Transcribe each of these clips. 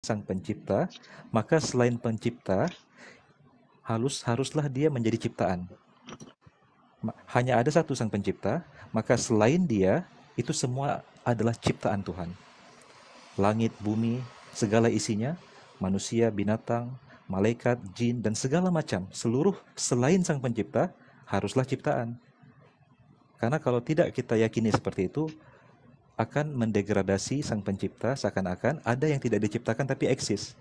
sang pencipta, maka selain pencipta, haruslah dia menjadi ciptaan. Hanya ada satu sang pencipta, maka selain dia, itu semua adalah ciptaan Tuhan. Langit, bumi, segala isinya, manusia, binatang, malaikat, jin, dan segala macam, seluruh selain sang pencipta, haruslah ciptaan. Karena kalau tidak kita yakini seperti itu, akan mendegradasi sang pencipta seakan-akan ada yang tidak diciptakan tapi eksis.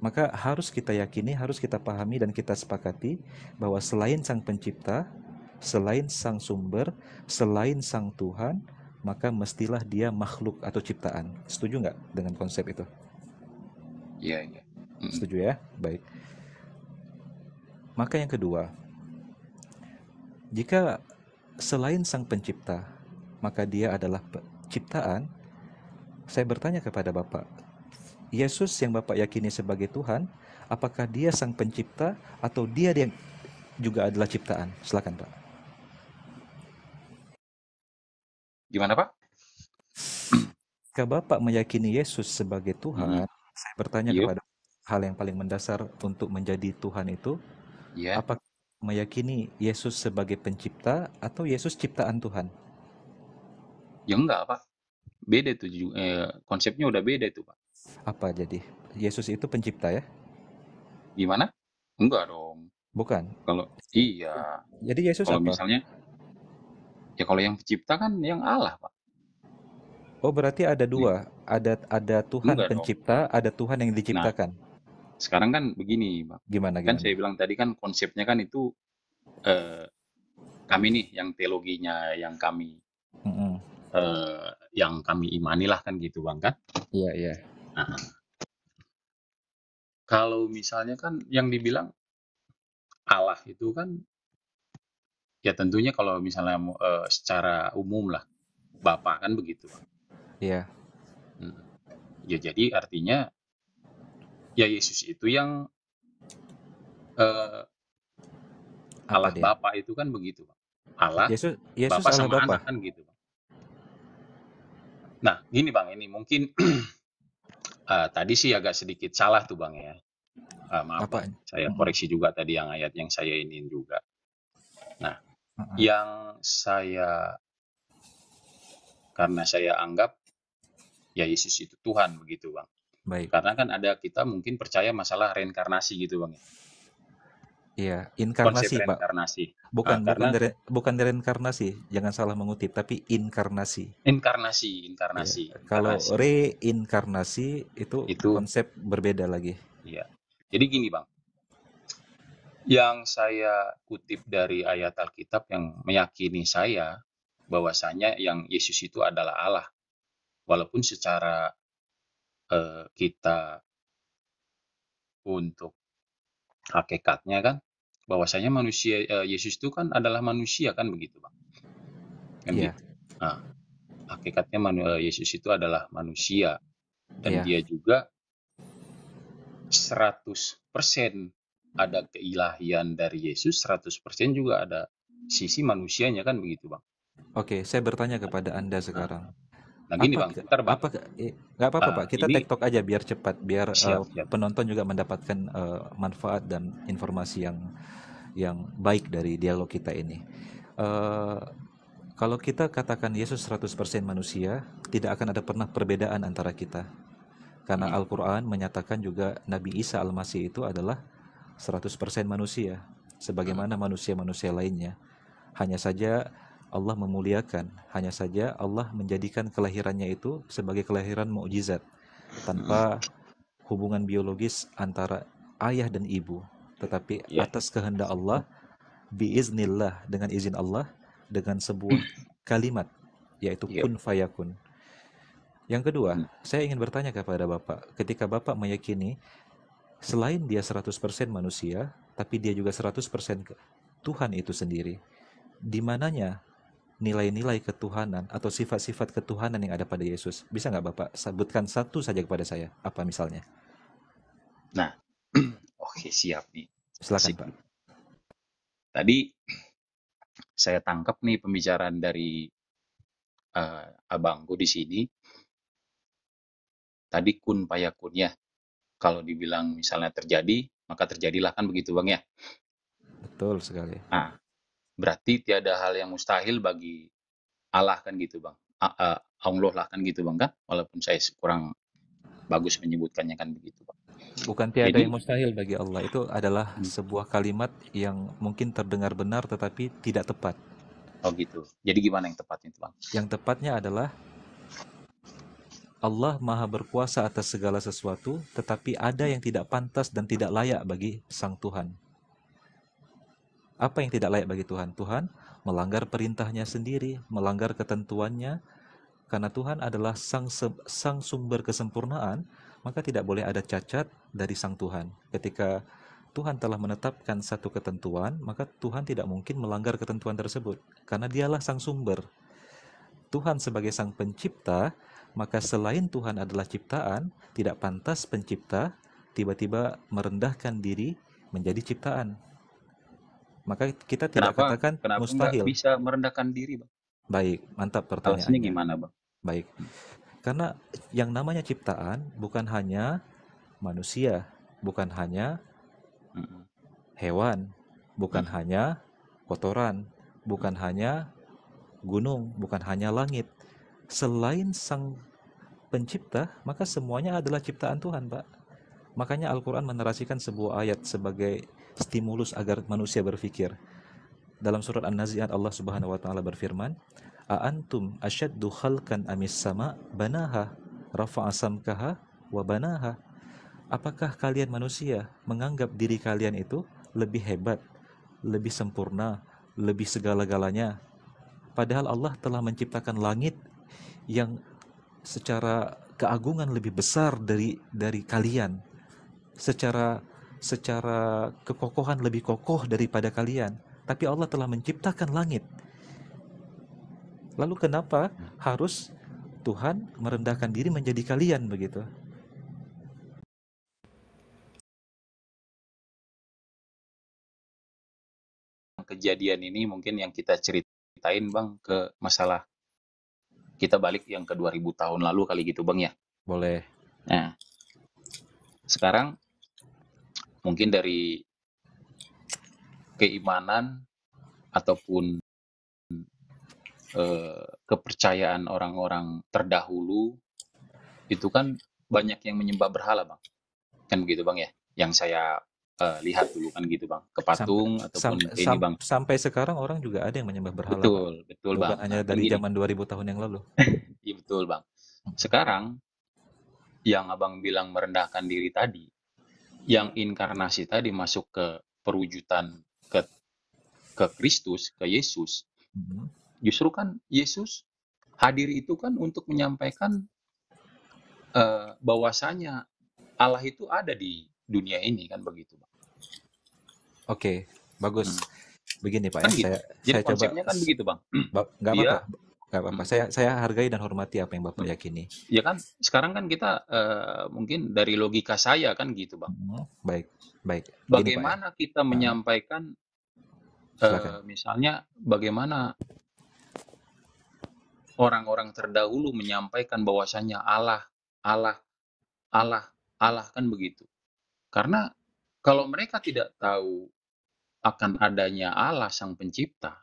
Maka harus kita yakini, harus kita pahami dan kita sepakati bahwa selain sang pencipta, selain sang sumber, selain sang Tuhan, maka mestilah dia makhluk atau ciptaan. Setuju nggak dengan konsep itu? Iya, iya. Setuju ya? Baik. Maka yang kedua, jika selain sang pencipta, maka dia adalah ciptaan, saya bertanya kepada Bapak, Yesus yang Bapak yakini sebagai Tuhan, apakah dia sang pencipta atau dia yang juga adalah ciptaan? Silakan Pak. Gimana, Pak? Jika Bapak meyakini Yesus sebagai Mm-mm. Tuhan, saya bertanya Iya, kepada hal yang paling mendasar untuk menjadi Tuhan itu, iya. apakah meyakini Yesus sebagai pencipta atau Yesus ciptaan Tuhan? Ya enggak, Pak. Beda tuh, konsepnya udah beda tuh, Pak. Apa jadi? Yesus itu pencipta ya? Gimana? Enggak dong. Bukan. Kalau iya, Jadi Yesus kalau apa? misalnya ya kalau yang pencipta kan yang Allah, Pak. Oh, berarti ada Iya. dua. Ada Tuhan Enggak dong. pencipta, ada Tuhan yang Nah, diciptakan. sekarang kan begini, Pak. Gimana Kan gimana? saya bilang tadi kan konsepnya kan itu eh, kami nih yang teologinya Mm-mm. yang kami imanilah kan gitu, Bang kan. Iya iya. Nah, kalau misalnya kan yang dibilang Allah itu kan ya tentunya kalau misalnya secara umum lah Bapak kan begitu, Bang. Iya. Hmm. Ya jadi artinya ya Yesus itu yang eh, Apa Allah dia? Bapa itu kan begitu, Bang. Allah, Yesus Bapak Allah sama Bapa. anak kan gitu, Bang. Nah, gini Bang, ini mungkin tadi sih agak sedikit salah tuh Bang ya. Maaf Apa? Bang, saya Mm-mm. koreksi juga tadi yang ayat yang saya iniin juga. Nah, Mm-mm. yang saya karena saya anggap ya Yesus itu Tuhan begitu Bang. Baik. Karena kan ada kita mungkin percaya masalah reinkarnasi gitu Bang ya. Iya, Konsep inkarnasi, Pak. reinkarnasi. Bukan bukan Karena dari bukan reinkarnasi, jangan salah mengutip, tapi inkarnasi. inkarnasi, Ya, inkarnasi, kalau inkarnasi. reinkarnasi itu Itu konsep berbeda lagi. ya. Jadi gini Bang, yang saya kutip dari ayat Alkitab yang meyakini saya bahwasanya yang Yesus itu adalah Allah. Walaupun secara kita untuk hakikatnya kan bahwasanya manusia Yesus itu kan adalah manusia kan begitu Bang. Kan Iya, gitu. Nah, hakikatnya Yesus itu adalah manusia dan iya, dia juga 100% ada keilahian dari Yesus, 100% juga ada sisi manusianya kan begitu Bang. oke, saya bertanya kepada Anda Nah, sekarang. nah gini Bang, ntar Bang, Nggak apa-apa Pak, kita ini tektok aja biar cepat, biar siap-siap. penonton juga mendapatkan manfaat dan informasi yang baik dari dialog kita ini. Eh, Kalau kita katakan Yesus 100% manusia, tidak akan ada pernah perbedaan antara kita. Karena Mm, Al-Quran menyatakan juga Nabi Isa Al-Masih itu adalah 100% manusia, mm, sebagaimana manusia-manusia lainnya. Hanya saja Allah memuliakan, hanya saja Allah menjadikan kelahirannya itu sebagai kelahiran mukjizat, mm. tanpa hubungan biologis antara ayah dan ibu. Tetapi Iya, atas kehendak Allah, biiznillah, dengan izin Allah, dengan sebuah kalimat, yaitu iya. kun fayakun. Yang kedua, Mm. saya ingin bertanya kepada Bapak, ketika Bapak meyakini selain dia 100% manusia, tapi dia juga 100% Tuhan itu sendiri, di mananya nilai-nilai ketuhanan atau sifat-sifat ketuhanan yang ada pada Yesus? Bisa nggak Bapak sebutkan satu saja kepada saya? Apa misalnya? Nah, oke siap nih. Silakan Asik Pak. nih. Tadi saya tangkap nih pembicaraan dari abangku di sini. tadi kun fayakun ya. Kalau dibilang misalnya terjadi, maka terjadilah, kan begitu Bang ya. Betul sekali. Nah, berarti tiada hal yang mustahil bagi Allah, kan gitu Bang. Allah lah, kan gitu Bang kan. Walaupun saya kurang bagus menyebutkannya, kan begitu Bang. Bukan tiada yang Jadi, mustahil bagi Allah. Itu adalah sebuah kalimat yang mungkin terdengar benar tetapi tidak tepat. oh gitu. Jadi gimana yang tepatnya itu Bang? Yang tepatnya adalah Allah Maha berkuasa atas segala sesuatu, tetapi ada yang tidak pantas dan tidak layak bagi Sang Tuhan. Apa yang tidak layak bagi Tuhan? Tuhan melanggar perintahnya sendiri, melanggar ketentuannya, karena Tuhan adalah sang sumber kesempurnaan, maka tidak boleh ada cacat dari Sang Tuhan. Ketika Tuhan telah menetapkan satu ketentuan, maka Tuhan tidak mungkin melanggar ketentuan tersebut, karena dialah sang sumber. Tuhan sebagai sang pencipta, maka selain Tuhan adalah ciptaan, tidak pantas pencipta tiba-tiba merendahkan diri menjadi ciptaan. Maka kita tidak Kenapa katakan kenapa nggak mustahil. bisa merendahkan diri Bang? Baik, mantap Alasannya pertanyaannya. gimana Bang? Baik, karena yang namanya ciptaan bukan hanya manusia, bukan hanya Mm-mm. hewan, bukan Mm-mm. hanya kotoran, bukan hanya gunung, bukan hanya langit. Selain sang pencipta, maka semuanya adalah ciptaan Tuhan, Pak. Makanya Al-Quran menarasikan sebuah ayat sebagai stimulus agar manusia berpikir. Dalam surat An-Nazi'at Allah Subhanahu wa taala berfirman, "A antum asyaddu khalqan amis sama banaha rafa'a samkaha wa banaha." Apakah kalian manusia menganggap diri kalian itu lebih hebat, lebih sempurna, lebih segala-galanya? Padahal Allah telah menciptakan langit yang secara keagungan lebih besar dari kalian, secara secara kekokohan lebih kokoh daripada kalian. Tapi Allah telah menciptakan langit. Lalu kenapa harus Tuhan merendahkan diri menjadi kalian begitu? Kejadian ini mungkin yang kita ceritain Bang ke masalah kita balik yang ke 2000 tahun lalu kali gitu Bang ya. Boleh. Nah, sekarang mungkin dari keimanan ataupun kepercayaan orang-orang terdahulu itu kan banyak yang menyembah berhala Bang. Kan begitu Bang ya. Yang saya lihat dulu kan gitu Bang. Ke Sampai patung ataupun ke ini Bang. sampai sekarang orang juga ada yang menyembah berhala, Pak. Betul, betul Bukan Bang. hanya Nah, kan dari gini. zaman 2000 tahun yang lalu. Iya betul Bang. Sekarang yang Abang bilang merendahkan diri tadi, yang inkarnasi tadi masuk ke perwujudan ke Kristus, ke Yesus, justru kan Yesus hadir itu kan untuk menyampaikan bahwasanya Allah itu ada di dunia ini, kan begitu Bang. Oke, bagus. Begini Pak Kan ya, gitu. Jadi saya coba konsepnya kan begitu Bang. nggak Dia apa-apa, nggak apa-apa. Saya hargai dan hormati apa yang Bapak mm, yakini. ya kan sekarang kan kita mungkin dari logika saya kan gitu Bang. Baik, baik. Gini Pak ya, Bagaimana kita menyampaikan silakan. misalnya bagaimana orang-orang terdahulu menyampaikan bahwasanya Allah, Allah, Allah, Allah, kan begitu. Karena kalau mereka tidak tahu akan adanya Allah sang pencipta,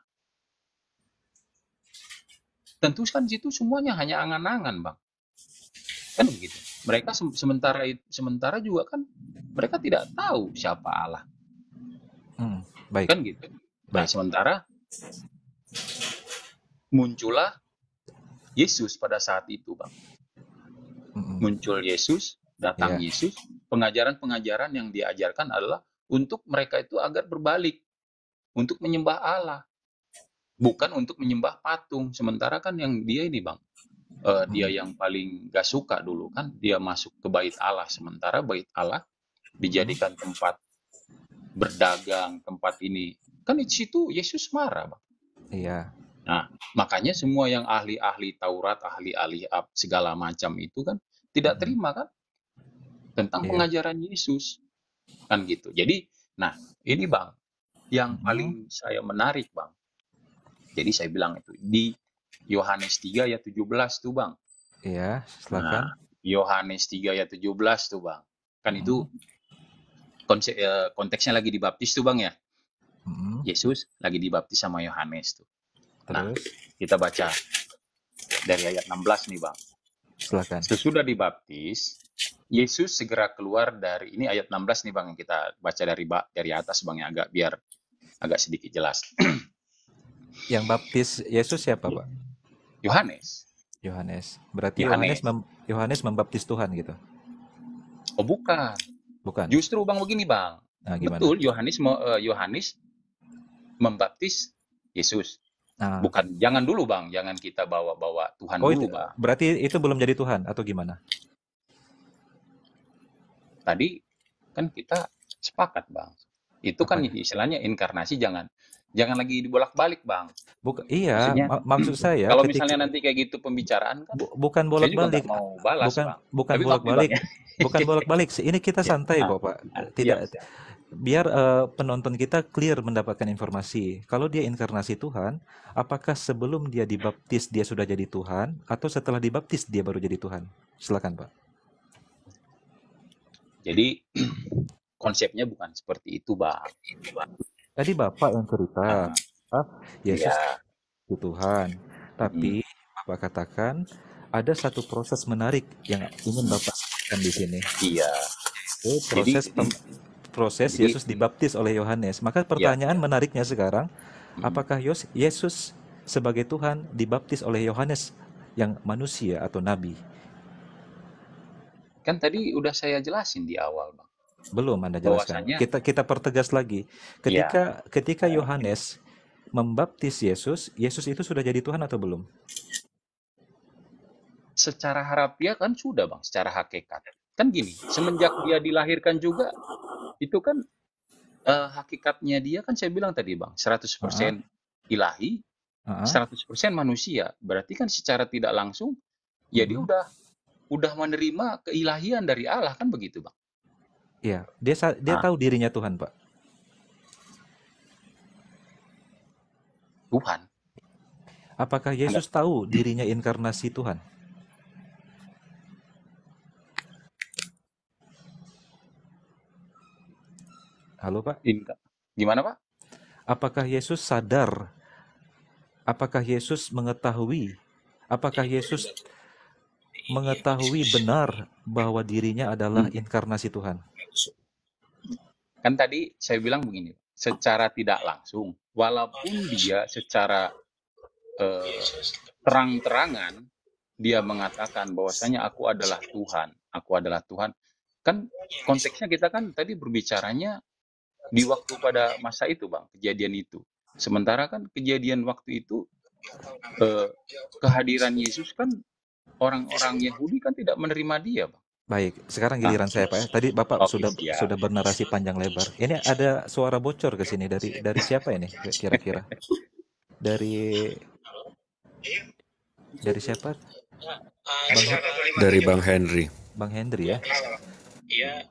tentu kan situ semuanya hanya angan-angan, Bang. Kan begitu. Mereka sementara juga kan mereka tidak tahu siapa Allah. Baik, Kan gitu. Nah, baik. sementara muncullah Yesus pada saat itu, Bang. Muncul Yesus, datang Iya. Yesus, pengajaran-pengajaran yang diajarkan adalah untuk mereka itu agar berbalik, untuk menyembah Allah, bukan untuk menyembah patung. Sementara kan yang dia ini Bang, dia yang paling gak suka dulu kan, dia masuk ke bait Allah, sementara bait Allah dijadikan tempat berdagang, tempat ini. Kan di situ Yesus marah Bang. Iya. Nah, makanya semua yang ahli-ahli Taurat, ahli-ahli segala macam itu kan tidak terima kan tentang Iya. pengajaran Yesus. Kan gitu. Jadi, nah ini Bang, yang paling saya menarik Bang. Jadi saya bilang itu di Yohanes 3 ayat 17 tuh Bang. Iya, Nah, silakan. Yohanes 3 ayat 17 tuh Bang. Kan itu konteksnya lagi dibaptis tuh Bang ya. Yesus lagi dibaptis sama Yohanes tuh. Nah, Terus kita baca dari ayat 16 nih Bang. silakan. Sesudah dibaptis, Yesus segera keluar dari, ini ayat 16 nih Bang, yang kita baca dari atas Bang, yang biar agak sedikit jelas. Yang baptis Yesus siapa, Pak? Yohanes. Yohanes. Berarti Yohanes. Yohanes membaptis Tuhan gitu. Oh bukan. Bukan. Justru Bang begini Bang. Nah, gimana? Betul, Yohanes membaptis Yesus. Nah, Bukan, jangan dulu Bang, jangan kita bawa-bawa Tuhan dulu Bang. berarti itu belum jadi Tuhan atau gimana? Tadi kan kita sepakat Bang. Itu kan istilahnya inkarnasi, jangan lagi dibolak-balik Bang. Iya, maksud saya kalau misalnya nanti kayak gitu pembicaraan kan bukan bolak-balik, mau balas Bang. bukan bolak-balik, bukan bolak-balik. Ini kita santai kok Pak. Tidak, biar penonton kita clear mendapatkan informasi. Kalau dia inkarnasi Tuhan, apakah sebelum dia dibaptis dia sudah jadi Tuhan, atau setelah dibaptis dia baru jadi Tuhan? Silakan Pak. Jadi konsepnya bukan seperti itu Bang. Tadi Bapak yang cerita, Yesus itu Tuhan. Tapi Bapak katakan ada satu proses menarik yang ingin Bapak sampaikan di sini. Iya. Proses Yesus dibaptis oleh Yohanes. Maka pertanyaan menariknya sekarang, apakah Yesus sebagai Tuhan dibaptis oleh Yohanes yang manusia atau nabi? Kan tadi udah saya jelasin di awal Bang. Belum Anda jelaskan. Kita pertegas lagi. Ketika Yohanes membaptis Yesus, Yesus itu sudah jadi Tuhan atau belum? Secara harafiah kan sudah Bang, secara hakikat. Kan gini, semenjak dia dilahirkan juga, itu kan hakikatnya dia kan saya bilang tadi Bang, 100% ilahi, 100% manusia. Berarti kan secara tidak langsung, ya dia udah menerima keilahian dari Allah, kan begitu Bang? Iya, dia tahu dirinya Tuhan Pak. Tuhan. Apakah Yesus tahu dirinya inkarnasi Tuhan? Halo Pak? Gimana Pak? Apakah Yesus sadar? Apakah Yesus mengetahui? Apakah Yesus mengetahui benar bahwa dirinya adalah inkarnasi Tuhan? Kan tadi saya bilang begini, secara tidak langsung, walaupun dia secara terang-terangan dia mengatakan bahwasanya aku adalah Tuhan. Kan konteksnya kita kan tadi berbicaranya di waktu pada masa itu Bang, kejadian itu. Sementara kan kejadian waktu itu kehadiran Yesus kan orang-orang Yahudi kan tidak menerima dia Bang. Baik, sekarang giliran saya Pak ya. Tadi Bapak sudah bernarasi panjang lebar. Ini ada suara bocor ke sini dari siapa ini kira-kira? Dari siapa? Dari Bang Henry. Bang Henry ya? Iya.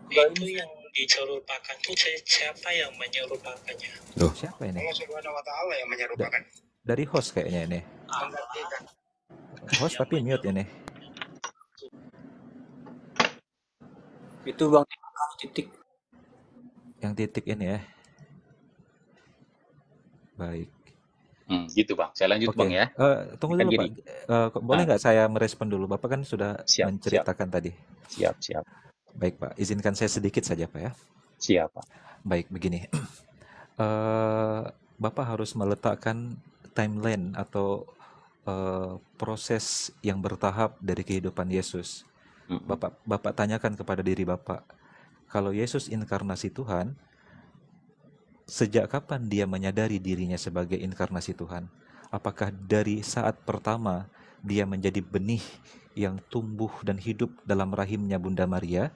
Itu yang diserupakan itu siapa yang menyerupakannya? Siapa ini? Allah Subhanahu wa taala yang menyerupakan. Dari host kayaknya ini. Host tapi mute ini. Itu Bang titik. Yang titik ini ya. Baik. Gitu Bang. Saya lanjut Bang ya. Tunggu dulu Pak. Boleh nggak saya merespon dulu? Bapak kan sudah menceritakan tadi. Siap. Baik Pak, izinkan saya sedikit saja Pak ya. Siap Pak. Baik, begini. Bapak harus meletakkan timeline atau proses yang bertahap dari kehidupan Yesus. Bapak tanyakan kepada diri Bapak, kalau Yesus inkarnasi Tuhan, sejak kapan dia menyadari dirinya sebagai inkarnasi Tuhan? Apakah dari saat pertama dia menjadi benih yang tumbuh dan hidup dalam rahimnya Bunda Maria?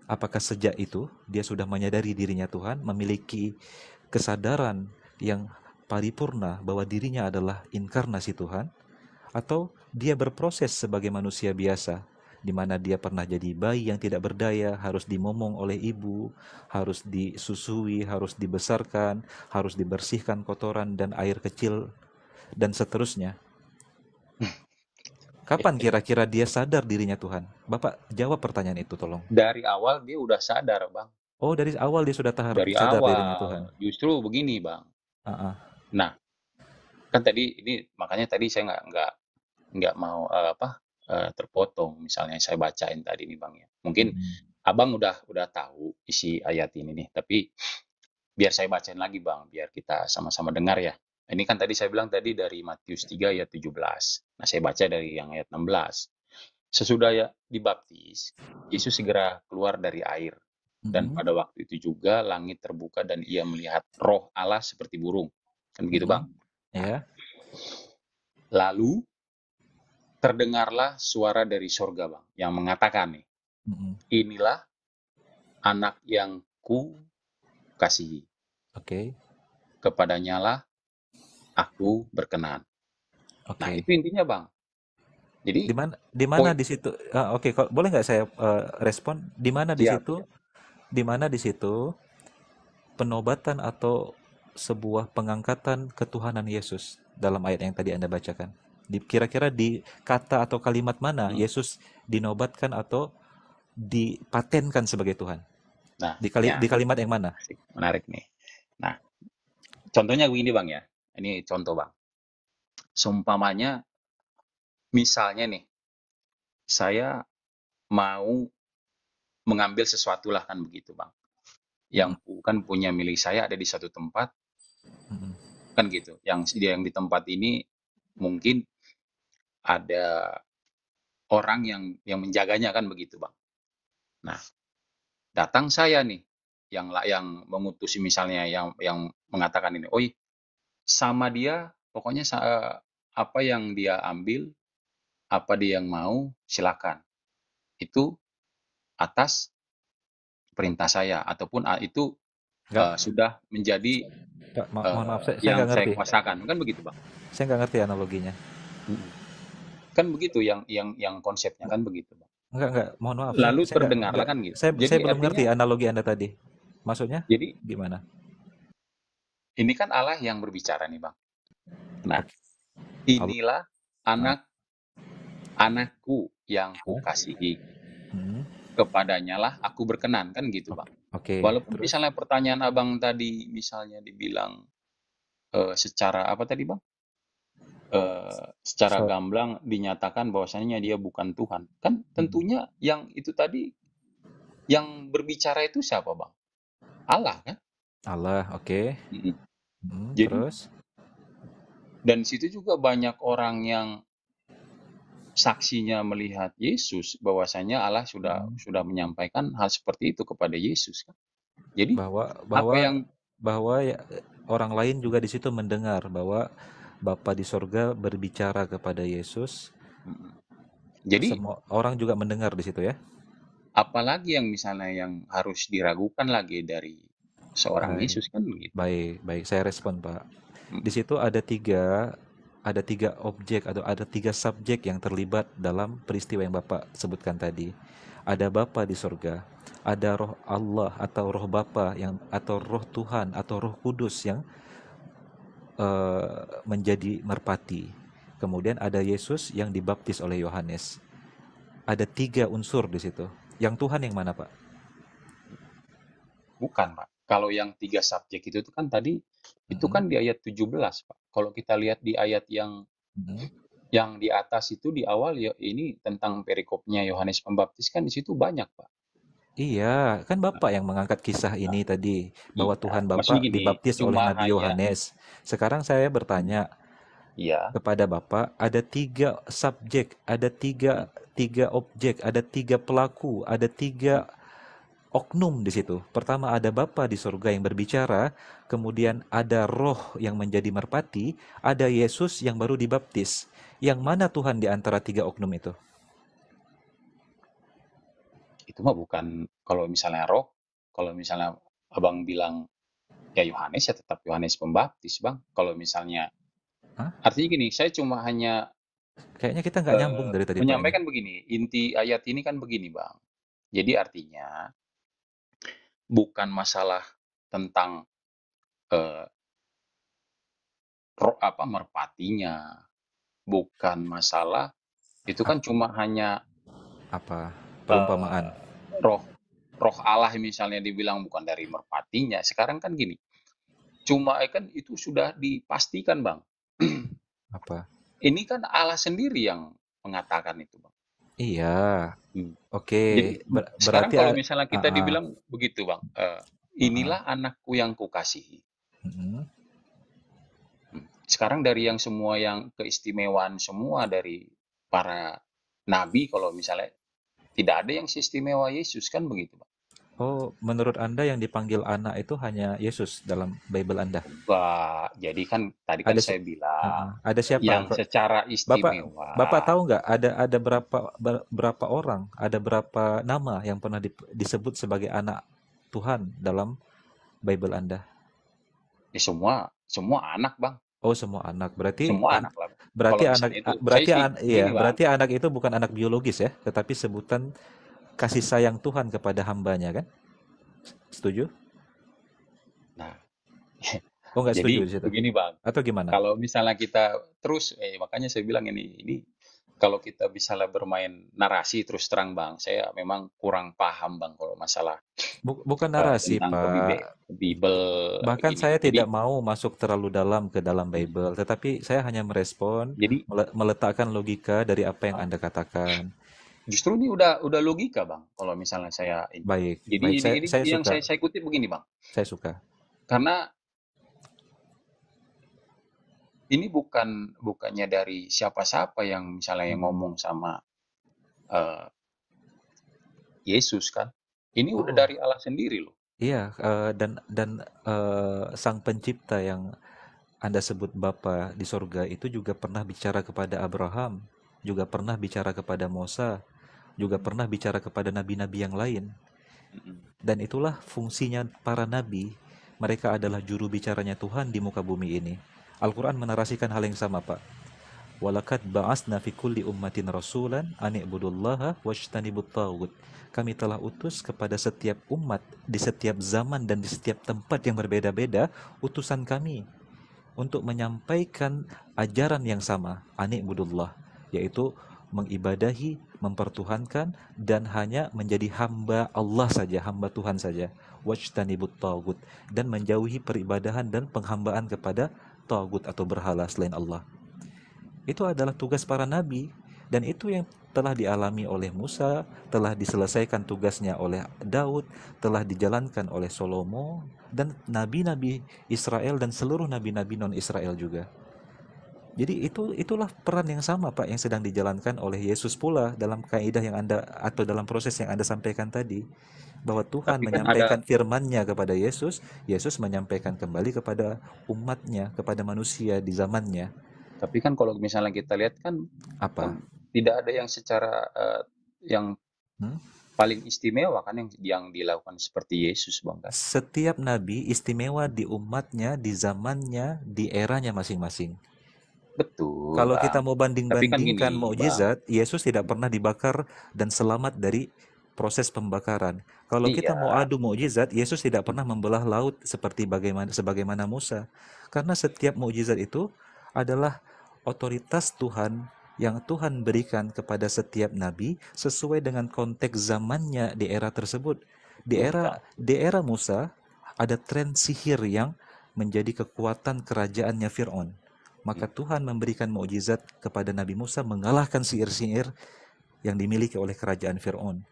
Apakah sejak itu dia sudah menyadari dirinya Tuhan, memiliki kesadaran yang paripurna bahwa dirinya adalah inkarnasi Tuhan? Atau dia berproses sebagai manusia biasa, di mana dia pernah jadi bayi yang tidak berdaya, harus dimomong oleh ibu, harus disusui, harus dibesarkan, harus dibersihkan kotoran dan air kecil, dan seterusnya? Kapan kira-kira dia sadar dirinya Tuhan? Bapak jawab pertanyaan itu tolong. Dari awal dia udah sadar, Bang. Oh, dari awal dia sudah Dari sadar dirinya Tuhan. awal. Justru begini, Bang. Ah, Nah, kan tadi ini makanya tadi saya nggak mau terpotong. Misalnya saya bacain tadi nih, Bang ya. Mungkin Abang udah tahu isi ayat ini nih, tapi biar saya bacain lagi, Bang, biar kita sama-sama dengar ya. Ini kan tadi saya bilang tadi dari Matius 3 ayat 17. Nah, saya baca dari yang ayat 16. Sesudah ya dibaptis, Yesus segera keluar dari air. Dan pada waktu itu juga langit terbuka dan ia melihat roh Allah seperti burung. Kan begitu, Bang? ya. Lalu terdengarlah suara dari sorga, Bang, yang mengatakan nih, inilah anak yang ku kasihi. Oke. Kepadanya lah aku berkenan. Oke. Nah, itu intinya, Bang. Jadi di mana di situ? Oke, boleh nggak saya respon? Di mana di Siap, situ? Di mana di situ penobatan atau sebuah pengangkatan ketuhanan Yesus dalam ayat yang tadi Anda bacakan? Kira-kira di kata atau kalimat mana Yesus dinobatkan atau dipatenkan sebagai Tuhan? Nah, Di kalimat yang mana? menarik nih. Nah, contohnya begini, Bang ya. Ini contoh, Bang. Seumpamanya, misalnya nih, saya mau mengambil sesuatu lah, kan begitu, Bang. Yang bukan punya milik saya ada di satu tempat, kan gitu. Yang di tempat ini mungkin ada orang yang menjaganya, kan begitu, Bang. Nah, datang saya nih yang mengutusi, misalnya yang mengatakan ini, sama dia pokoknya apa yang dia ambil, apa dia yang mau, silakan. Itu atas perintah saya, ataupun itu sudah menjadi Mohon maaf, saya yang nggak saya ngerti. kuasakan, kan begitu, Bang. Saya nggak ngerti analoginya. Kan begitu yang konsepnya, kan begitu, Bang. Enggak, mohon maaf. Lalu Saya terdengarlah, kan gitu. saya Jadi belum ngerti artinya, analogi Anda tadi. Maksudnya jadi gimana? ini kan Allah yang berbicara nih, Bang. Nah, inilah anakku yang kukasihi. Kepadanya lah aku berkenan, kan gitu, Bang. Oke. Walaupun misalnya pertanyaan Abang tadi misalnya dibilang secara apa tadi, Bang? Secara gamblang dinyatakan bahwasanya dia bukan Tuhan. Kan tentunya yang itu tadi yang berbicara itu siapa, Bang? Allah, kan? Allah, oke. Jadi, terus? dan situ juga banyak orang yang saksinya melihat Yesus, bahwasanya Allah sudah menyampaikan hal seperti itu kepada Yesus, kan? Jadi bahwa ya, orang lain juga di situ mendengar bahwa Bapa di sorga berbicara kepada Yesus. Jadi semua orang juga mendengar di situ ya. Apalagi yang misalnya yang harus diragukan lagi dari seorang Yesus, kan begitu. Baik, saya respon, Pak. Di situ ada tiga objek atau ada tiga subjek yang terlibat dalam peristiwa yang Bapak sebutkan tadi. Ada Bapa di sorga, ada roh Allah atau roh Bapa atau roh Tuhan atau roh Kudus yang menjadi merpati. Kemudian ada Yesus yang dibaptis oleh Yohanes. Ada tiga unsur di situ. Yang Tuhan yang mana, Pak? Bukan, Pak. Kalau yang tiga subjek itu kan tadi itu kan di ayat 17, Pak. Kalau kita lihat di ayat yang di atas itu di awal ya, ini tentang perikopnya Yohanes Pembaptis, kan di situ banyak, Pak. Iya, kan Bapak yang mengangkat kisah ini tadi, bahwa Tuhan Bapak gini, dibaptis oleh Nabi Yohanes. Sekarang saya bertanya kepada Bapak, ada tiga subjek, ada tiga objek, ada tiga pelaku, ada tiga oknum di situ. Pertama ada Bapa di surga yang berbicara, kemudian ada roh yang menjadi merpati, ada Yesus yang baru dibaptis. Yang mana Tuhan di antara tiga oknum itu? Itu mah bukan, kalau misalnya roh, kalau misalnya Abang bilang ya Yohanes, ya tetap Yohanes Pembaptis, Bang. Kalau misalnya artinya gini, saya cuma hanya kayaknya kita nggak nyambung dari tadi, menyampaikan begini, inti ayat ini kan begini, Bang. Jadi artinya bukan masalah tentang merpatinya, bukan masalah Itu kan cuma hanya Apa? eh, Perumpamaan. roh Allah misalnya dibilang bukan dari merpatinya. Sekarang kan gini, cuma kan itu sudah dipastikan, Bang. Apa? Ini kan Allah sendiri yang mengatakan itu, Bang. Iya. Hmm. Oke. Jadi sekarang Berarti kalau misalnya kita ah. dibilang begitu, Bang, inilah anakku yang kukasihi. Mm-mm. Sekarang dari yang semua yang keistimewaan semua dari para nabi, kalau misalnya tidak ada yang seistimewa Yesus, kan begitu, Bang. Oh, menurut Anda yang dipanggil anak itu hanya Yesus dalam Bible Anda? Wah, jadi kan tadi kan Ada saya bilang ada siapa? yang secara Bapak Bapak istimewa. tahu nggak ada berapa orang, ada berapa nama yang pernah disebut sebagai anak Tuhan dalam Bible Anda? Ya semua anak, Bang. Oh, semua anak. Semua anak lah. Kalau misalnya itu, gini, Bang. Berarti anak itu bukan anak biologis ya, tetapi sebutan kasih sayang Tuhan kepada hambanya kan? Setuju? Nah, Oh, nggak setuju jadi di situ? begini, Bang. Atau gimana? Kalau misalnya kita terus, makanya saya bilang ini kalau kita misalnya bermain narasi terus terang, Bang, saya memang kurang paham, Bang, kalau masalah Bukan narasi, tentang Pak. Bible Bahkan begini. saya Jadi tidak mau masuk terlalu dalam ke dalam Bible, tetapi saya hanya merespon, jadi meletakkan logika dari apa yang Anda katakan. justru ini udah logika, Bang. Kalau misalnya saya ini. Baik, Jadi baik. ini Saya yang suka. saya kutip begini, Bang. Saya suka. Karena ini bukannya dari siapa-siapa yang misalnya yang ngomong sama eh, Yesus kan. Ini udah Oh, dari Allah sendiri loh. iya, dan Sang Pencipta yang Anda sebut Bapa di sorga itu juga pernah bicara kepada Abraham, juga pernah bicara kepada Musa, juga pernah bicara kepada nabi-nabi yang lain. Dan itulah fungsinya para nabi. Mereka adalah juru bicaranya Tuhan di muka bumi ini. Al-Quran menarasikan hal yang sama, Pak. Walakad ba'asna fi kulli ummatin rasulan ani'budullaha wajtanibut taghut. Kami telah utus kepada setiap umat di setiap zaman dan di setiap tempat yang berbeda-beda utusan kami untuk menyampaikan ajaran yang sama, ani'budullah, yaitu mengibadahi, mempertuhankan dan hanya menjadi hamba Allah saja, hamba Tuhan saja. Wajtanibut taghut, dan menjauhi peribadahan dan penghambaan kepada taghut atau berhala selain Allah. Itu adalah tugas para nabi, dan itu yang telah dialami oleh Musa, telah diselesaikan tugasnya oleh Daud, telah dijalankan oleh Salomo dan nabi-nabi Israel dan seluruh nabi-nabi non-Israel juga. Jadi itulah peran yang sama, Pak, yang sedang dijalankan oleh Yesus pula dalam kaidah yang Anda atau dalam proses yang Anda sampaikan tadi, bahwa Tuhan Tapi kan ada, menyampaikan firman-Nya kepada Yesus, Yesus menyampaikan kembali kepada umatnya, kepada manusia di zamannya. tapi kan kalau misalnya kita lihat kan Apa? tidak ada yang secara yang Hmm? paling istimewa kan yang dilakukan seperti Yesus, Bang kan. Setiap nabi istimewa di umatnya, di zamannya, di eranya masing-masing. Betul, Kalau kita Bang. mau Tapi kan banding-bandingkan gini, Bang. mukjizat, Yesus tidak pernah dibakar dan selamat dari proses pembakaran. Kalau kita Iya, mau adu mukjizat, Yesus tidak pernah membelah laut sebagaimana Musa. Karena setiap mukjizat itu adalah otoritas Tuhan yang Tuhan berikan kepada setiap nabi sesuai dengan konteks zamannya di era tersebut. Di era Musa ada tren sihir yang menjadi kekuatan kerajaannya Fir'aun. Maka Tuhan memberikan mukjizat kepada Nabi Musa mengalahkan sihir-sihir yang dimiliki oleh kerajaan Fir'aun.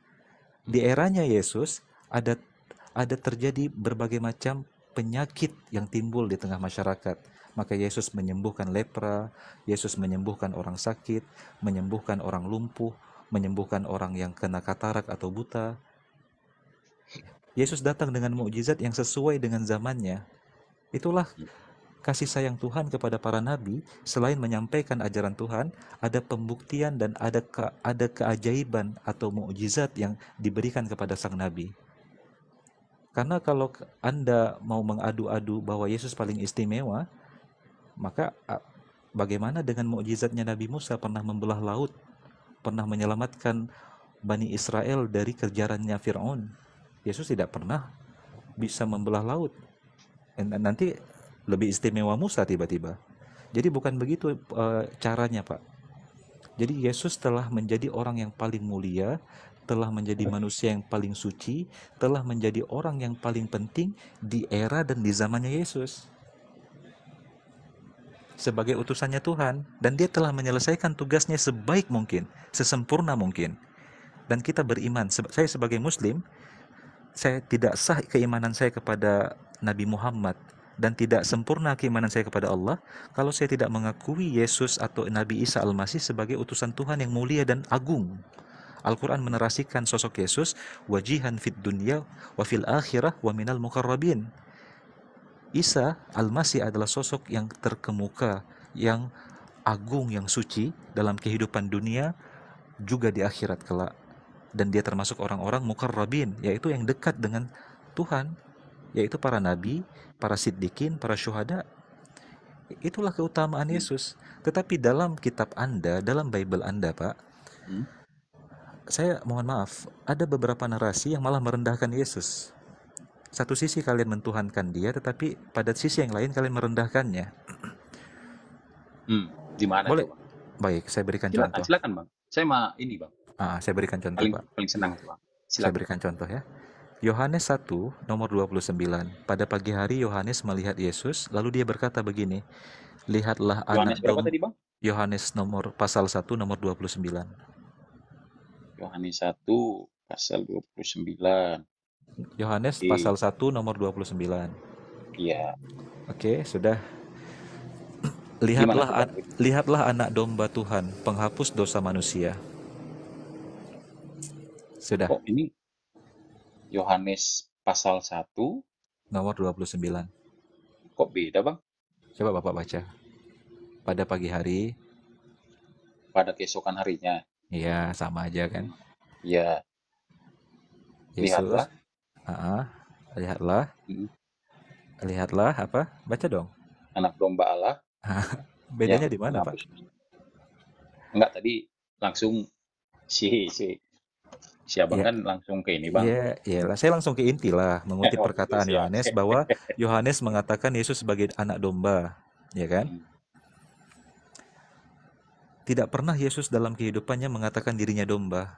Di eranya Yesus ada terjadi berbagai macam penyakit yang timbul di tengah masyarakat. Maka Yesus menyembuhkan lepra, Yesus menyembuhkan orang sakit, menyembuhkan orang lumpuh, menyembuhkan orang yang kena katarak atau buta. Yesus datang dengan mukjizat yang sesuai dengan zamannya. Itulah kasih sayang Tuhan kepada para nabi. Selain menyampaikan ajaran Tuhan, ada pembuktian dan ada keajaiban atau mukjizat yang diberikan kepada sang nabi. Karena kalau Anda mau mengadu-adu bahwa Yesus paling istimewa, maka bagaimana dengan mukjizatnya Nabi Musa pernah membelah laut, pernah menyelamatkan Bani Israel dari kejarannya Fir'aun? Yesus tidak pernah bisa membelah laut. Nanti lebih istimewa Musa tiba-tiba. Jadi bukan begitu caranya, Pak. Jadi Yesus telah menjadi orang yang paling mulia, telah menjadi manusia yang paling suci, telah menjadi orang yang paling penting di era dan di zamannya Yesus sebagai utusannya Tuhan, dan dia telah menyelesaikan tugasnya sebaik mungkin, sesempurna mungkin. Dan kita beriman, saya sebagai muslim, saya tidak sah keimanan saya kepada Nabi Muhammad dan tidak sempurna keimanan saya kepada Allah kalau saya tidak mengakui Yesus atau Nabi Isa Al-Masih sebagai utusan Tuhan yang mulia dan agung. Al-Quran menerasikan sosok Yesus wajihan fid dunya wa fil akhirah wa minal muqarrabin. Isa Al-Masih adalah sosok yang terkemuka, yang agung, yang suci dalam kehidupan dunia juga di akhirat kelak. Dan dia termasuk orang-orang muqarrabin, yaitu yang dekat dengan Tuhan, yaitu para nabi, para siddiqin, para syuhada. Itulah keutamaan Yesus. Tetapi dalam kitab Anda, dalam Bible Anda, Pak, saya mohon maaf, ada beberapa narasi yang malah merendahkan Yesus. Satu sisi kalian mentuhankan dia, tetapi pada sisi yang lain kalian merendahkannya. Di mana Boleh? tuh, Bang? Baik, saya berikan contoh. Silakan, Bang. Saya ini, Bang. Saya berikan contoh, Pak. Paling senang tuh, Bang. Saya Silakan. berikan contoh ya. Yohanes 1 nomor 29. Pada pagi hari Yohanes melihat Yesus, lalu dia berkata begini, lihatlah Yohanes anak berapa domba. tadi, Bang? Yohanes pasal 1 nomor 29. Yohanes 1 pasal 29. Yohanes Oke. pasal 1 nomor 29. Iya. Oke, sudah. Gimana tuh, Bang? Lihatlah anak domba Tuhan, penghapus dosa manusia. Sudah. Kok ini Yohanes pasal 1 Nomor 29. kok beda, Bang? Coba Bapak baca. Pada pagi hari. Pada keesokan harinya. Iya, sama aja kan. Iya. Yesus. Lihatlah. Lihatlah. Lihatlah apa? Baca dong. Anak domba Allah. Bedanya di mana, Pak? Enggak, tadi langsung si Abang kan langsung ke ini, Bang. Iya, saya langsung ke inti lah, mengutip perkataan Yohanes bahwa Yohanes mengatakan Yesus sebagai anak domba, ya kan? Tidak pernah Yesus dalam kehidupannya mengatakan dirinya domba.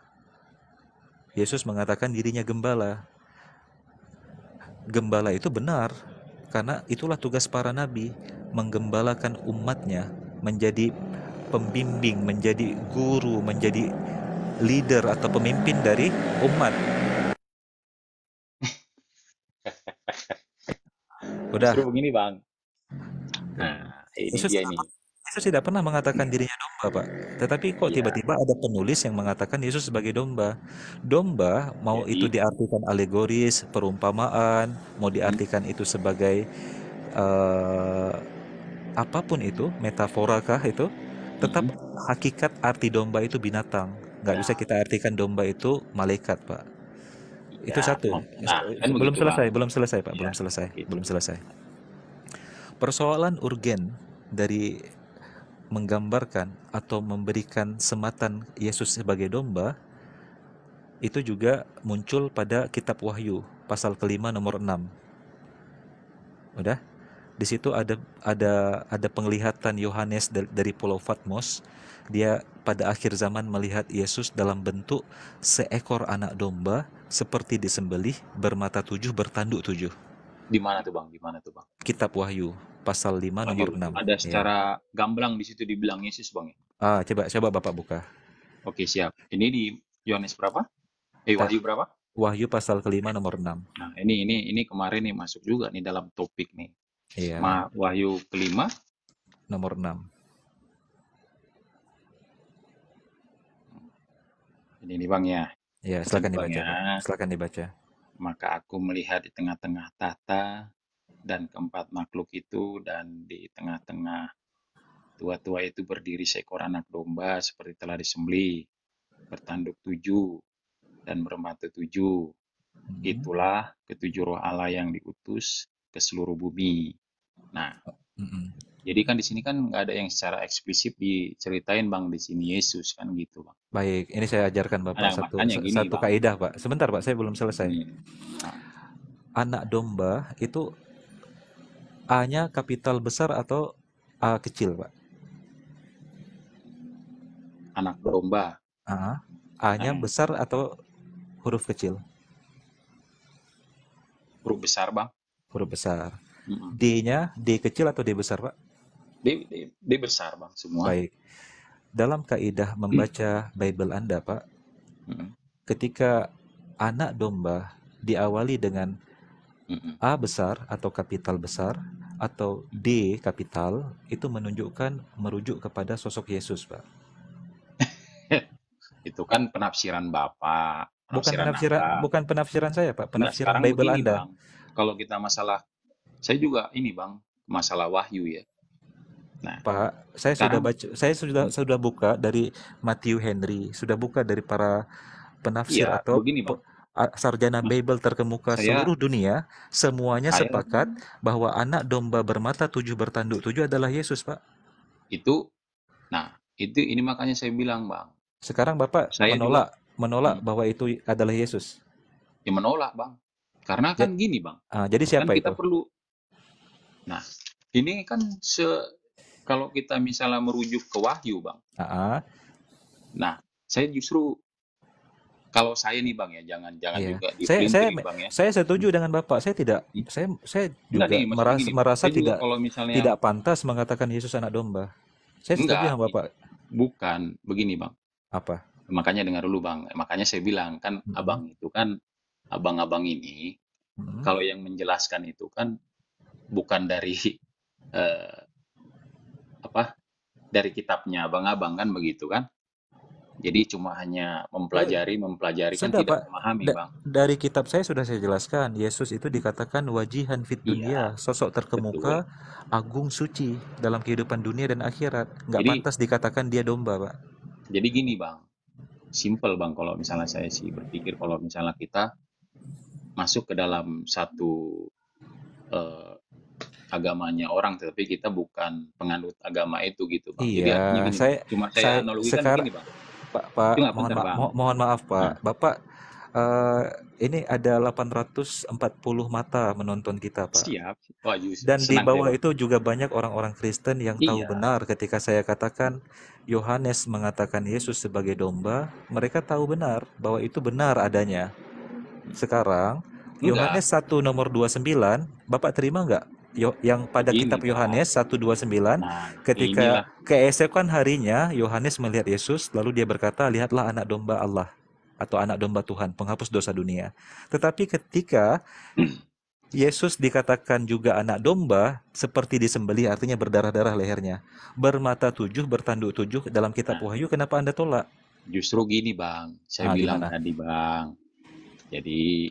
Yesus mengatakan dirinya gembala. Gembala itu benar, karena itulah tugas para nabi, menggembalakan umatnya, menjadi pembimbing, menjadi guru, menjadi leader atau pemimpin dari umat. Udah. Justru begini, Bang. Nah, ini dia ini. Yesus tidak pernah mengatakan dirinya domba, Pak. Tetapi kok tiba-tiba ada penulis yang mengatakan Yesus sebagai domba. Domba, mau itu diartikan alegoris, perumpamaan, mau diartikan itu sebagai apapun itu, metaforakah itu, tetap hakikat arti domba itu binatang. Nggak bisa kita artikan domba itu malaikat, Pak. Itu satu. Belum selesai, Pak. Belum selesai. Persoalan urgen dari menggambarkan atau memberikan sematan Yesus sebagai domba itu juga muncul pada kitab Wahyu pasal kelima nomor 6. Udah? Di situ ada penglihatan Yohanes dari Pulau Patmos. Dia pada akhir zaman melihat Yesus dalam bentuk seekor anak domba seperti disembelih, bermata 7, bertanduk 7. Di mana tuh, Bang? Kitab Wahyu pasal 5 nomor 6. Ada secara gamblang di situ dibilang Yesus, Bang. Coba Bapak buka. Oke, siap. Ini di Yohanes berapa? Wahyu berapa? Wahyu pasal kelima nomor 6. Nah, ini kemarin nih masuk juga nih dalam topik nih. Iya. Wahyu kelima nomor 6. Ini nih, Bang, ya. Ya, silakan dibaca. Maka aku melihat di tengah-tengah tahta dan keempat makhluk itu, dan di tengah-tengah tua-tua itu berdiri seekor anak domba seperti telah disembelih, bertanduk 7 dan bermata 7. Itulah ketujuh roh Allah yang diutus ke seluruh bumi. Nah, jadi kan di sini kan nggak ada yang secara eksplisit diceritain, Bang, di sini Yesus kan gitu, Bang. Baik, ini saya ajarkan Bapak satu kaidah, Pak. Sebentar, Pak, saya belum selesai. Anak domba itu A-nya kapital besar atau A kecil, Pak? anak domba. Ah, A-nya Nah, besar atau huruf kecil? huruf besar, Bang. Huruf besar. Mm-mm. D-nya D kecil atau D besar, Pak? D besar, Bang, semua. Baik. Dalam kaidah membaca Bible Anda, Pak, Mm-mm. ketika anak domba diawali dengan Mm-mm. A besar atau kapital besar atau D kapital, itu menunjukkan merujuk kepada sosok Yesus, Pak. Itu kan penafsiran Bapak, penafsiran Anda. Bukan penafsiran saya, Pak, Enggak, penafsiran sekarang Bible begini, Anda. Bang. Kalau kita masalah, saya juga ini, Bang, masalah wahyu ya. Nah, Pak, saya sudah sekarang baca, saya sudah buka dari Matthew Henry, sudah buka dari para penafsir iya, atau begini, Bang. sarjana Bible terkemuka Saya seluruh dunia, semuanya saya sepakat bahwa anak domba bermata 7 bertanduk 7 adalah Yesus, Pak. itu, nah, itu ini makanya saya bilang, Bang. Sekarang Bapak Saya juga menolak bahwa itu adalah Yesus. ya menolak, Bang. Karena Ja- kan gini, Bang. jadi Kan siapa kita itu? perlu. Nah, ini kan kalau kita misalnya merujuk ke wahyu, Bang. Ah, Nah, saya justru kalau saya nih, Bang, ya, jangan iya. juga Saya dipelintir, Bang, ya. saya setuju dengan Bapak. Saya Enggak juga nih, maksudnya gini, Bang. merasa Saya juga kalau misalnya yang tidak pantas mengatakan Yesus anak domba. Saya setuju enggak, sama Bapak. bukan begini, Bang. Apa? Makanya dengar dulu, Bang. Makanya saya bilang kan Mm-mm. abang ini Mm-mm. kalau yang menjelaskan itu kan bukan dari eh, dari kitabnya abang-abang kan begitu kan. Jadi cuma hanya mempelajari kan Sudah, tidak Pak. memahami, Bang. Dari kitab saya sudah saya jelaskan. Yesus itu dikatakan wajihan fit dunia, Iya, sosok terkemuka, betul. agung suci dalam kehidupan dunia dan akhirat. Nggak Jadi pantas dikatakan dia domba, Pak. jadi gini, Bang. Simple, Bang, kalau misalnya saya sih berpikir kalau misalnya kita masuk ke dalam satu eh, agamanya orang tetapi kita bukan penganut agama itu gitu, Bang. Jadi artinya Iya, gini, Bang. Cuma saya analogikan sekarang begini, Bang. Pak, Itu nggak mohon bentar, Bang. mohon maaf, Nah, Pak. Bapak ini ada 840 mata menonton kita, Pak. siap. Wah, Dan di senang saya, bawah Bang. itu juga banyak orang-orang Kristen yang tahu Iya, benar ketika saya katakan Yohanes mengatakan Yesus sebagai domba, mereka tahu benar bahwa itu benar adanya. Sekarang enggak. Yohanes 1 nomor 29, Bapak terima nggak? Yang pada Begini, kitab Bang. Yohanes 1:29, Nah, ketika inilah. keesokan harinya Yohanes melihat Yesus, lalu dia berkata, "Lihatlah anak domba Allah atau anak domba Tuhan, penghapus dosa dunia." Tetapi ketika Yesus dikatakan juga anak domba, seperti disembelih, artinya berdarah-darah lehernya. Bermata 7, bertanduk 7 dalam kitab Nah, Wahyu, kenapa Anda tolak? justru gini, Bang. Saya bilang Gimana? tadi, Bang. Jadi,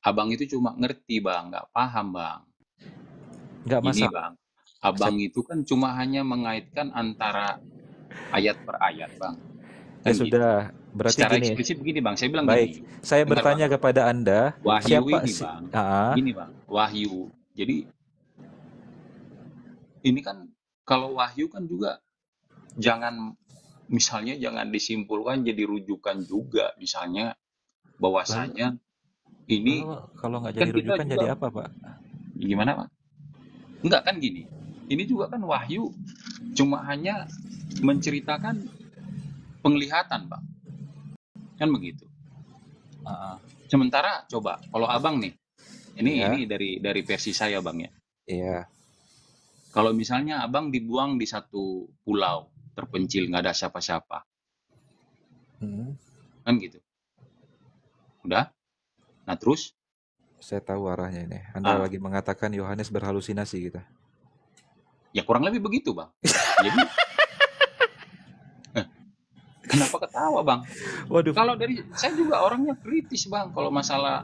abang itu cuma ngerti, Bang. Nggak paham, Bang. Nggak Gini, masalah. Bang. Abang itu kan cuma hanya mengaitkan antara ayat per ayat, Bang. Ya Kan gitu. sudah, berarti Secara gini. eksplisit begini, Bang. Saya bilang Baik, gini. saya Dengar, bertanya Bang. kepada Anda, Wahyu siapa ini, sih? Bang. Gini, Bang. Wahyu. Jadi, ini kan kalau wahyu kan juga misalnya jangan disimpulkan jadi rujukan juga. Misalnya bahwasanya ini Kalau nggak kan jadi kita rujukan juga jadi apa, Pak? gimana, Pak? Enggak kan gini. Ini juga kan wahyu cuma hanya menceritakan penglihatan, Bang. Kan begitu. Sementara coba kalau abang nih, Iya. ini dari versi saya, Bang, ya. Iya. Kalau misalnya abang dibuang di satu pulau terpencil nggak ada siapa-siapa, kan gitu. Udah. Nah terus, Saya tahu arahnya ini. Anda Ah. lagi mengatakan Yohanes berhalusinasi gitu. ya kurang lebih begitu, Bang. Jadi, kenapa ketawa, Bang? Waduh. Kalau dari saya juga orangnya kritis, Bang, kalau masalah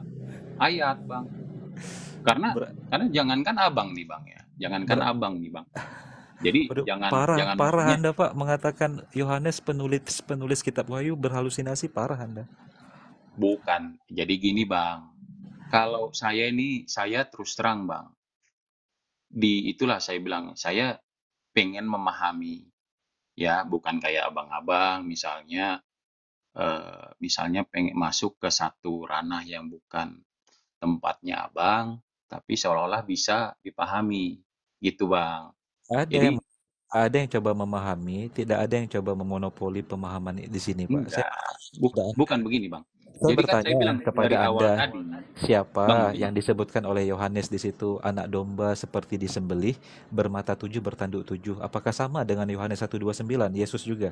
ayat, Bang. Karena jangankan abang nih, Bang, ya. Jangankan abang nih, Bang. Jadi Waduh, jangan parah maksudnya, Anda, Pak, mengatakan Yohanes penulis kitab Wahyu berhalusinasi, parah Anda. bukan. Jadi gini, Bang. Kalau saya terus terang, Bang. Itulah saya bilang, saya pengen memahami. Ya, bukan kayak abang-abang misalnya pengen masuk ke satu ranah yang bukan tempatnya abang, tapi seolah-olah bisa dipahami gitu, Bang. Ada Jadi yang ada yang coba memahami, tidak ada yang coba memonopoli pemahaman di sini, Pak. Saya Enggak, bertanya, bukan begini Bang. saya Jadi kan saya bertanya bilang kepada dari awal Anda, tadi, siapa Bang, yang begini. disebutkan oleh Yohanes di situ anak domba seperti disembelih, bermata 7, bertanduk 7. Apakah sama dengan Yohanes 1:29, Yesus juga?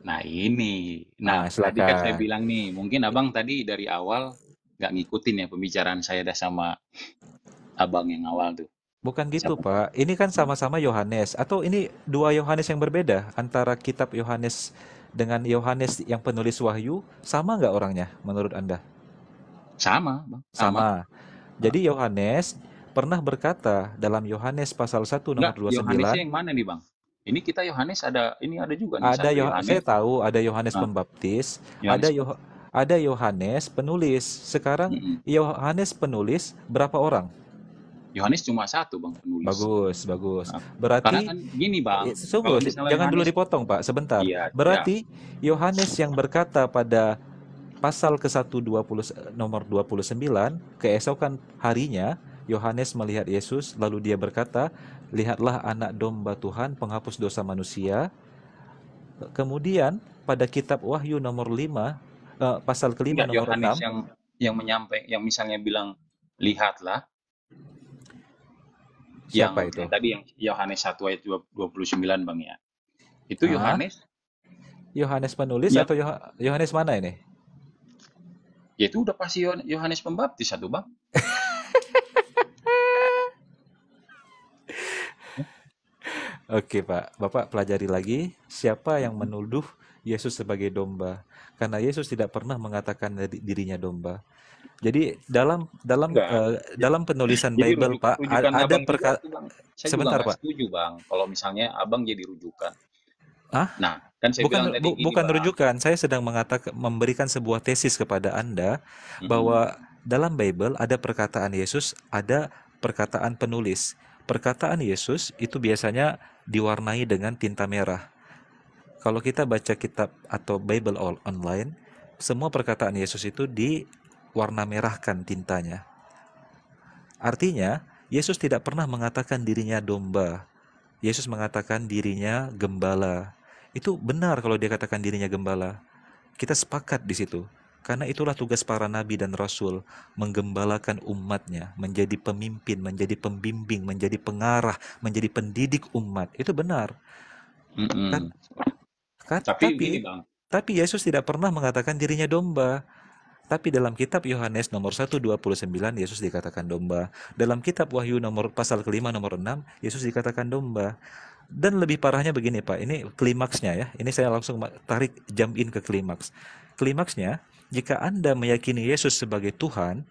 Nah ini, Ah, tadi kan saya silakan. bilang nih, mungkin Abang tadi dari awal nggak ngikutin ya pembicaraan saya dah sama Abang yang awal tuh. Bukan gitu, Siapa? Pak. Ini kan sama-sama Yohanes. Atau ini dua Yohanes yang berbeda antara kitab Yohanes dengan Yohanes yang penulis Wahyu, sama nggak orangnya menurut Anda? Sama, Bang, sama. Sama. Hah? Jadi Yohanes pernah berkata dalam Yohanes pasal 1 nomor Enggak, Yohanesnya 29, yang mana nih Bang? Ini kita Yohanes ini ada juga nih ada satu Saya Yohanes. tahu ada Yohanes Nah, Pembaptis, Yohanes. ada Yohanes penulis. Sekarang Mm-mm. Yohanes penulis berapa orang? Yohanes cuma satu Bang penulis. Bagus. Nah, Berarti karena kan gini Bang, sungguh, kalau misalnya jangan dulu Yohanes, dipotong, Pak, sebentar. iya, Berarti Yohanes yang berkata pada pasal ke-1 nomor 29, keesokan harinya Yohanes melihat Yesus, lalu dia berkata, "Lihatlah anak domba Tuhan, penghapus dosa manusia." Kemudian pada kitab Wahyu nomor 5, pasal ke-5 enggak nomor Yohanes 6, yang misalnya bilang lihatlah, siapa yang itu? tadi yang Yohanes 1 ayat 29 Bang ya. Itu Ah, Yohanes penulis yang atau Yohanes mana ini? ya itu udah pasti Yohanes Pembaptis satu Bang. Oke, Pak. Bapak pelajari lagi siapa yang menuduh Yesus sebagai domba. Karena Yesus tidak pernah mengatakan dirinya domba. Jadi Enggak. dalam penulisan Jadi Bible, Pak, rujukan ada Abang juga tuh Bang. Saya juga sebentar, nggak Pak. setuju Bang. Kalau misalnya Abang jadi rujukan. Ah, Nah, kan saya bilang tadi gini bukan Bang. rujukan. Saya sedang memberikan sebuah tesis kepada Anda Mm-mm. bahwa dalam Bible ada perkataan Yesus, ada perkataan penulis. Perkataan Yesus itu biasanya diwarnai dengan tinta merah. Kalau kita baca kitab atau Bible online, semua perkataan Yesus itu diwarna merahkan tintanya. Artinya, Yesus tidak pernah mengatakan dirinya domba. Yesus mengatakan dirinya gembala. Itu benar kalau dia katakan dirinya gembala. Kita sepakat di situ. Karena itulah tugas para nabi dan rasul, menggembalakan umatnya, menjadi pemimpin, menjadi pembimbing, menjadi pengarah, menjadi pendidik umat. Itu benar. Kan, Tapi gini Bang. tapi Yesus tidak pernah mengatakan dirinya domba. Tapi dalam kitab Yohanes nomor 1:29 Yesus dikatakan domba. Dalam kitab Wahyu nomor pasal ke-5 nomor 6 Yesus dikatakan domba. Dan lebih parahnya begini, Pak. Ini klimaksnya ya. Ini saya langsung tarik jump in ke klimaks. Klimaksnya, jika Anda meyakini Yesus sebagai Tuhan,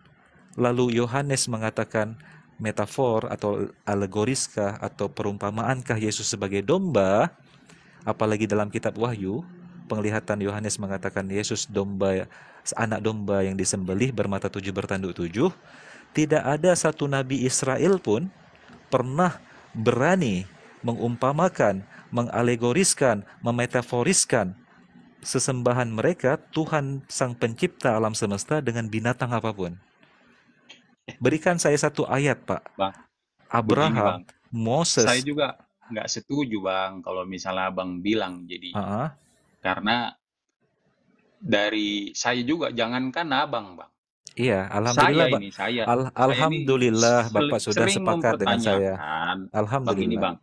lalu Yohanes mengatakan metafor atau alegoriskah atau perumpamaankah Yesus sebagai domba, apalagi dalam kitab Wahyu, penglihatan Yohanes mengatakan Yesus domba, anak domba yang disembelih, bermata 7, bertanduk 7. Tidak ada satu nabi Israel pun pernah berani mengumpamakan, mengalegoriskan, memetaforiskan sesembahan mereka, Tuhan Sang Pencipta alam semesta, dengan binatang apapun. Berikan saya satu ayat, Pak. Bang, Abraham, begini, Bang. Moses. Saya juga nggak setuju Bang kalau misalnya Abang bilang jadi. Karena dari saya juga, jangankan Abang Bang. Iya, alhamdulillah, alhamdulillah Bapak sudah sepakat dengan saya. Alhamdulillah. Bang, ini Bang,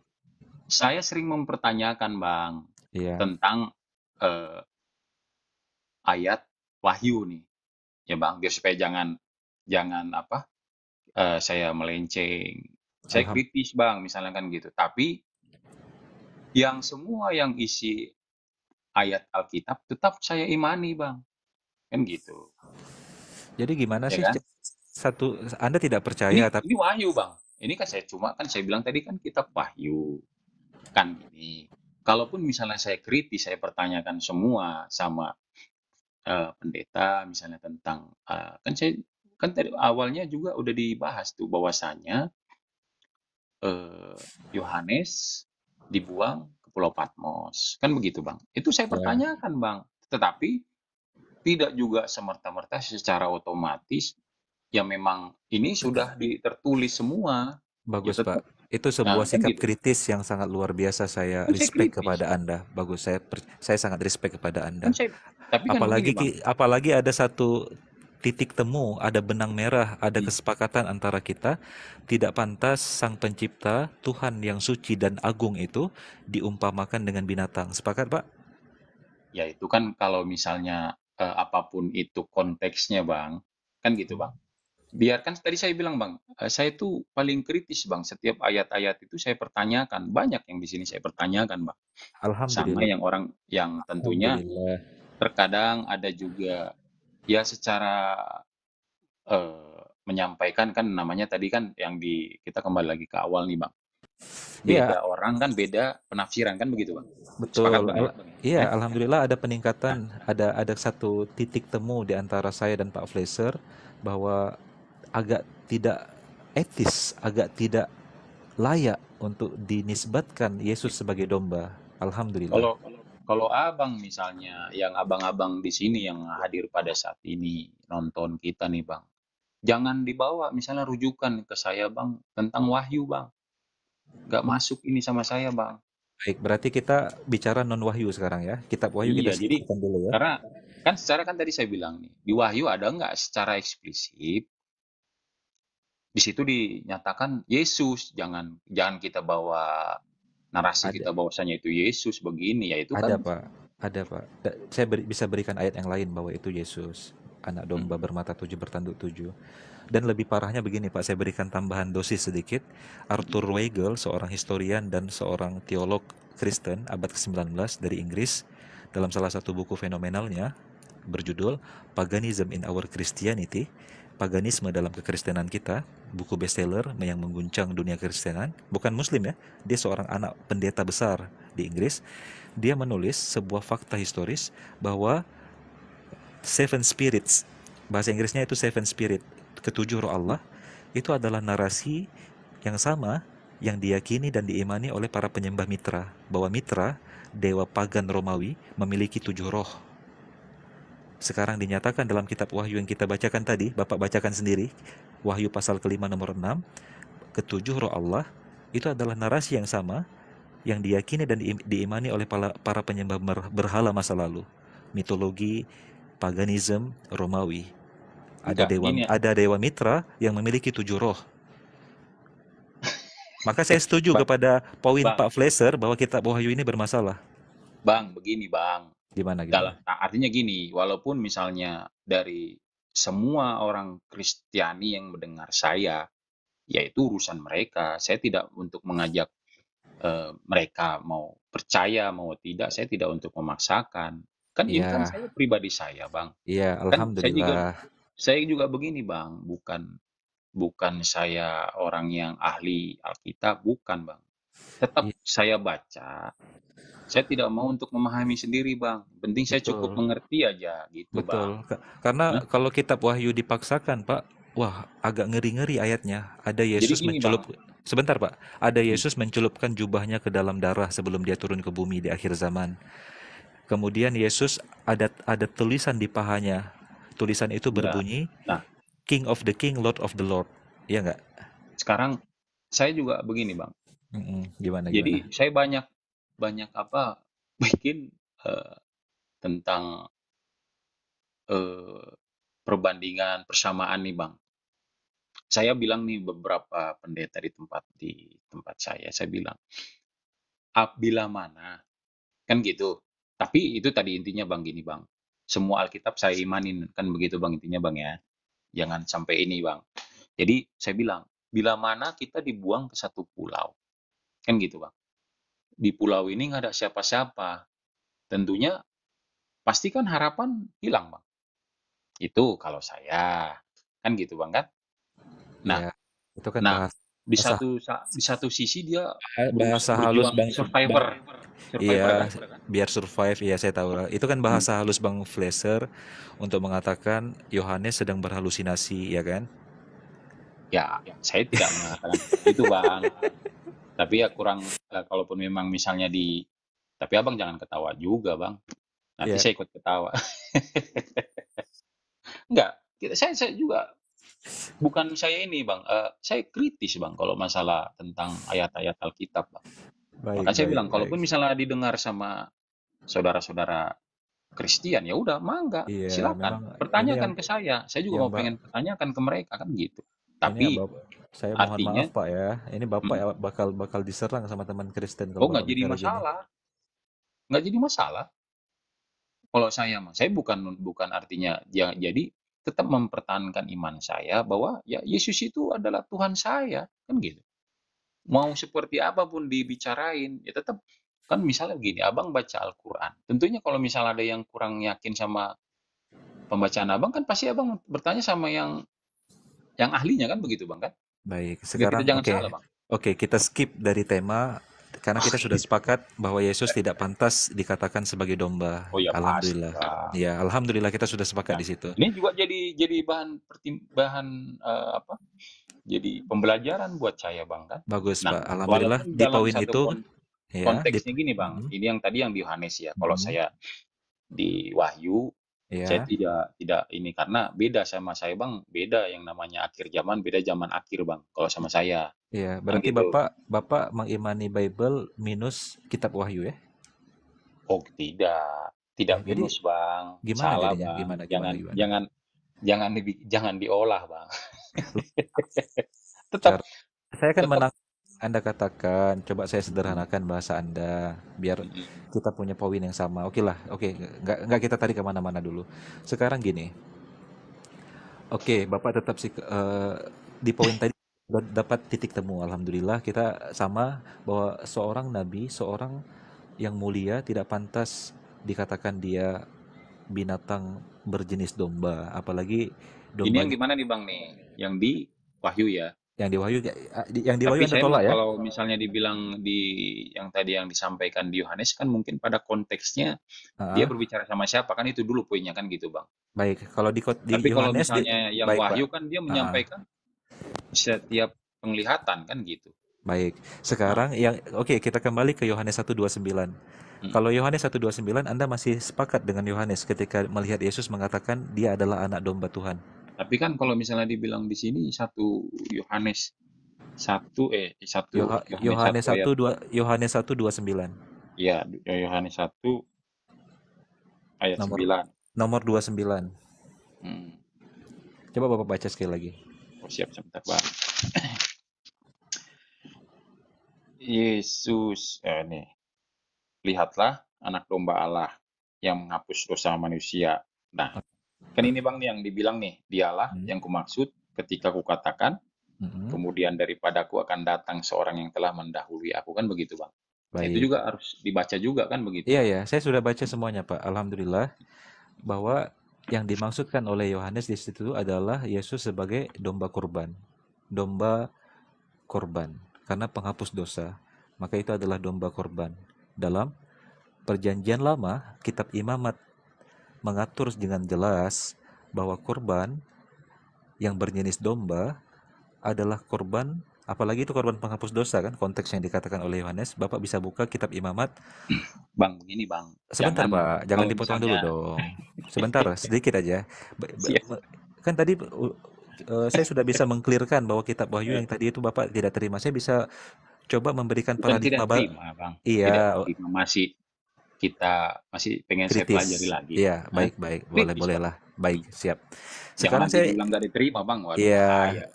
saya sering mempertanyakan Bang, tentang ayat Wahyu nih, ya Bang, biar supaya jangan saya melenceng, saya kritis Bang, misalnya kan gitu. Tapi yang semua yang isi ayat Alkitab tetap saya imani Bang, kan gitu. Jadi gimana ya sih? Kan? Anda tidak percaya, ini Wahyu Bang. Ini kan saya bilang tadi kan kitab Wahyu. Kan gini. Kalaupun misalnya saya kritis, saya pertanyakan semua sama pendeta misalnya tentang kan tadi awalnya juga udah dibahas tuh bahwasanya Yohanes dibuang ke Pulau Patmos. Kan begitu Bang. Itu saya pertanyakan Bang. Tetapi tidak juga semerta-merta secara otomatis, ya memang ini sudah tertulis semua. Bagus ya, Pak. Itu Nah, sebuah kan sikap gitu. kritis yang sangat luar biasa. Saya Kan saya respect kritis. kepada Anda. Bagus, saya sangat respect kepada Kan Anda. saya, tapi kan begini Bang. Apalagi ada satu titik temu, ada benang merah, ada Hmm. kesepakatan antara kita. Tidak pantas Sang Pencipta, Tuhan yang suci dan agung itu diumpamakan dengan binatang. Sepakat, Pak? Ya itu kan kalau misalnya apapun itu konteksnya Bang, kan gitu Bang. Biarkan tadi saya bilang Bang, saya tuh paling kritis Bang. Setiap ayat-ayat itu saya pertanyakan. Banyak yang di sini saya pertanyakan Bang. Sama Alhamdulillah. yang orang yang tentunya Alhamdulillah. terkadang ada juga ya secara menyampaikan kan namanya tadi kan yang kita kembali lagi ke awal nih Bang. Iya, Beda orang kan beda penafsiran kan begitu Bang. Sepakat betul. Bang ya? Iya, Eh? alhamdulillah ada Nah, peningkatan, ada satu titik temu di antara saya dan Pak Fleischer bahwa agak tidak etis, agak tidak layak untuk dinisbatkan Yesus sebagai domba. Alhamdulillah. kalau kalau abang misalnya yang abang-abang di sini yang hadir pada saat ini nonton kita nih Bang, jangan dibawa misalnya rujukan ke saya Bang tentang wahyu Bang. Nggak masuk ini sama saya Bang. Baik, berarti kita bicara non wahyu sekarang ya. Kitab wahyu kita Iya, jadi singkirkan dulu ya. karena kan secara kan tadi saya bilang nih, di wahyu ada nggak secara eksplisit di situ dinyatakan Yesus, jangan jangan kita bawa narasi Ada, kita bahwasanya itu Yesus begini ya itu ada kan. Pak, ada Pak. Saya bisa berikan ayat yang lain bahwa itu Yesus, anak domba bermata 7 bertanduk 7. Dan lebih parahnya begini Pak, saya berikan tambahan dosis sedikit. Arthur Weigel, seorang historian dan seorang teolog Kristen abad ke-19 dari Inggris, dalam salah satu buku fenomenalnya berjudul Paganism in Our Christianity, Paganisme dalam Kekristenan Kita, buku bestseller yang mengguncang dunia Kristenan, bukan Muslim ya, dia seorang anak pendeta besar di Inggris. Dia menulis sebuah fakta historis bahwa Seven Spirits, bahasa Inggrisnya itu Seven Spirit, ketujuh roh Allah, itu adalah narasi yang sama yang diyakini dan diimani oleh para penyembah Mitra, bahwa Mitra, dewa pagan Romawi, memiliki 7 roh. Sekarang dinyatakan dalam kitab Wahyu yang kita bacakan tadi, Bapak bacakan sendiri, Wahyu pasal ke-5 nomor 6, ketujuh roh Allah, itu adalah narasi yang sama yang diyakini dan diimani oleh para penyembah berhala masa lalu. Mitologi, paganism, Romawi. Ada dewa Mitra yang memiliki 7 roh. Maka saya setuju kepada poin Pak Fleischer bahwa kitab Wahyu ini bermasalah. Bang, begini Bang. Gimana? Artinya gini, walaupun misalnya dari semua orang Kristiani yang mendengar saya, yaitu urusan mereka. Saya tidak untuk mengajak mereka mau percaya, mau tidak. Saya tidak untuk memaksakan. Kan ini kan saya pribadi saya, Bang. Iya, Kan alhamdulillah. saya juga begini, Bang. Bukan saya orang yang ahli Alkitab, bukan, Bang. Tetap saya baca. Saya tidak mau untuk memahami sendiri, Bang. Penting saya cukup mengerti aja, gitu, Betul. Bang. Karena kalau kitab Wahyu dipaksakan, Pak, wah, agak ngeri-ngeri ayatnya. Ada Yesus mencelup. Sebentar, Pak. Ada Yesus mencelupkan jubahnya ke dalam darah sebelum dia turun ke bumi di akhir zaman. Kemudian Yesus ada tulisan di pahanya. Tulisan itu berbunyi, King of the King, Lord of the Lord. Iya nggak? Sekarang saya juga begini, Bang. Gimana? Jadi saya banyak bikin tentang perbandingan persamaan nih Bang. Saya bilang nih beberapa pendeta di tempat saya bilang bila mana kan gitu. Tapi itu tadi intinya Bang gini Bang. Semua Alkitab saya imanin kan begitu Bang intinya Bang ya. Jangan sampai ini Bang. Jadi saya bilang bila mana kita dibuang ke satu pulau kan gitu Bang. Di pulau ini nggak ada siapa-siapa. Tentunya pasti kan harapan hilang Bang. Itu kalau saya kan gitu Bang kan. Nah, itu kan di satu sisi dia bahasa halus Bang survivor. Iya, biar survive. Iya, saya tahu. Itu kan bahasa halus Bang Fleischer untuk mengatakan Yohanes sedang berhalusinasi, ya kan? Ya, saya tidak mengatakan itu Bang. Tapi ya kurang, kalaupun memang misalnya tapi Abang jangan ketawa juga Bang. Nanti saya ikut ketawa. Enggak, saya juga bukan saya ini Bang, saya kritis Bang kalau masalah tentang ayat-ayat Alkitab Bang. Baik, Maka saya baik, bilang, baik. kalaupun misalnya didengar sama saudara-saudara Kristen, ya udah mangga, Iya, memang silakan ini pertanyakan ke saya juga yang mau pengen pertanyakan ke mereka kan gitu. ini ya Tapi Bapak, saya mohon artinya, maaf Pak ya. Ini Bapak mm, ya bakal diserang sama teman Kristen kalau oh nggak Bapak jadi bicara gini. masalah, nggak jadi masalah. Kalau saya mah, saya bukan artinya ya, jadi tetap mempertahankan iman saya bahwa ya Yesus itu adalah Tuhan saya kan gitu. Mau seperti apapun dibicarain, ya tetap kan misalnya begini, abang baca Al-Quran. Tentunya kalau misalnya ada yang kurang yakin sama pembacaan abang kan pasti abang bertanya sama yang ahlinya kan begitu bang kan? Baik, Juga kita sekarang jangan oke. salah bang. Oke, kita skip dari tema karena kita sudah sepakat bahwa Yesus tidak pantas dikatakan sebagai domba. Oh ya pasti Alhamdulillah. bang. Ya, alhamdulillah kita sudah sepakat Nah, di situ. ini juga jadi bahan apa? Jadi pembelajaran buat saya bang kan. Bagus, Nah, Pak. Alhamdulillah walaupun di dalam poin satu itu ya, konteksnya gini bang, Mhm, ini yang tadi yang di Yohanes ya. Kalau mhm, saya di Wahyu, saya ya, tidak ini karena beda sama saya bang, beda yang namanya akhir zaman, beda zaman akhir bang. Kalau sama saya ya. kan Berarti gitu. Bapak Bapak mengimani Bible minus kitab Wahyu ya? Oh tidak Jadi minus bang, gimana salah jadinya? bang. Gimana gimana Jangan gimana? jangan jangan diolah bang. Tetap Cara saya akan tetap. Anda katakan, coba saya sederhanakan bahasa Anda, biar Mm-mm. kita punya poin yang sama. Oke lah, oke, nggak kita tarik kemana-mana dulu. Sekarang gini, oke, Bapak tetap sih di poin tadi dapat titik temu. Alhamdulillah kita sama bahwa seorang nabi, seorang yang mulia tidak pantas dikatakan dia binatang berjenis domba, apalagi Ini yang dombanya di mana nih bang nih? Yang di Wahyu ya. yang di Tapi Wahyu Anda saya mah tolak ya? kalau misalnya dibilang di yang tadi yang disampaikan di Yohanes kan mungkin pada konteksnya dia Ah, berbicara sama siapa kan itu dulu poinnya kan gitu bang. baik, kalau di Tapi kalau Yohanes misalnya yang baik Pak. Wahyu kan dia Ah, menyampaikan setiap penglihatan kan gitu. baik. Nah, Sekarang yang oke kita kembali ke Yohanes 1:29. mm. Kalau Yohanes 1:29 Anda masih sepakat dengan Yohanes ketika melihat Yesus mengatakan dia adalah anak domba Tuhan. Tapi kan kalau misalnya dibilang di sini Yohanes Yohanes Yohanes 1 ayat 1:29. ya Yohanes 1 ayat Nomor 9. nomor 29. Hmm. Coba Bapak baca sekali lagi. Oh, siap sebentar bang. Yesus nih, lihatlah anak domba Allah yang menghapus dosa manusia. Nah, kan ini bang yang dibilang nih, dialah Hmm. yang kumaksud ketika kukatakan, Mhm. kemudian daripadaku akan datang seorang yang telah mendahului aku kan begitu bang. Nah, itu Baik. juga harus dibaca juga kan begitu. Iya ya, saya sudah baca semuanya Pak. Alhamdulillah bahwa yang dimaksudkan oleh Yohanes di situ adalah Yesus sebagai domba kurban. Domba korban karena penghapus dosa. Maka itu adalah domba korban. Dalam Perjanjian Lama, kitab Imamat mengatur dengan jelas bahwa korban yang berjenis domba adalah korban, apalagi itu korban penghapus dosa kan, konteks yang dikatakan oleh Yohanes. Bapak bisa buka kitab Imamat. Bang, begini bang, Sebentar Pak, jangan kalau dipotong dulu misalnya dong. Sebentar, sedikit aja. siap, Kan tadi saya sudah bisa mengklirkan bahwa kitab Wahyu yang tadi itu Bapak tidak terima. Saya bisa coba memberikan bukan tidak paradigma terima bang, tidak iya, terima kita masih pengen saya pelajari kritis. lagi. Iya, Hah? baik-baik. Kritis bang. Bolehlah. Baik, siap. Jangan Sekarang nanti saya dibilang nggak diterima bang, waduh iya, bahaya.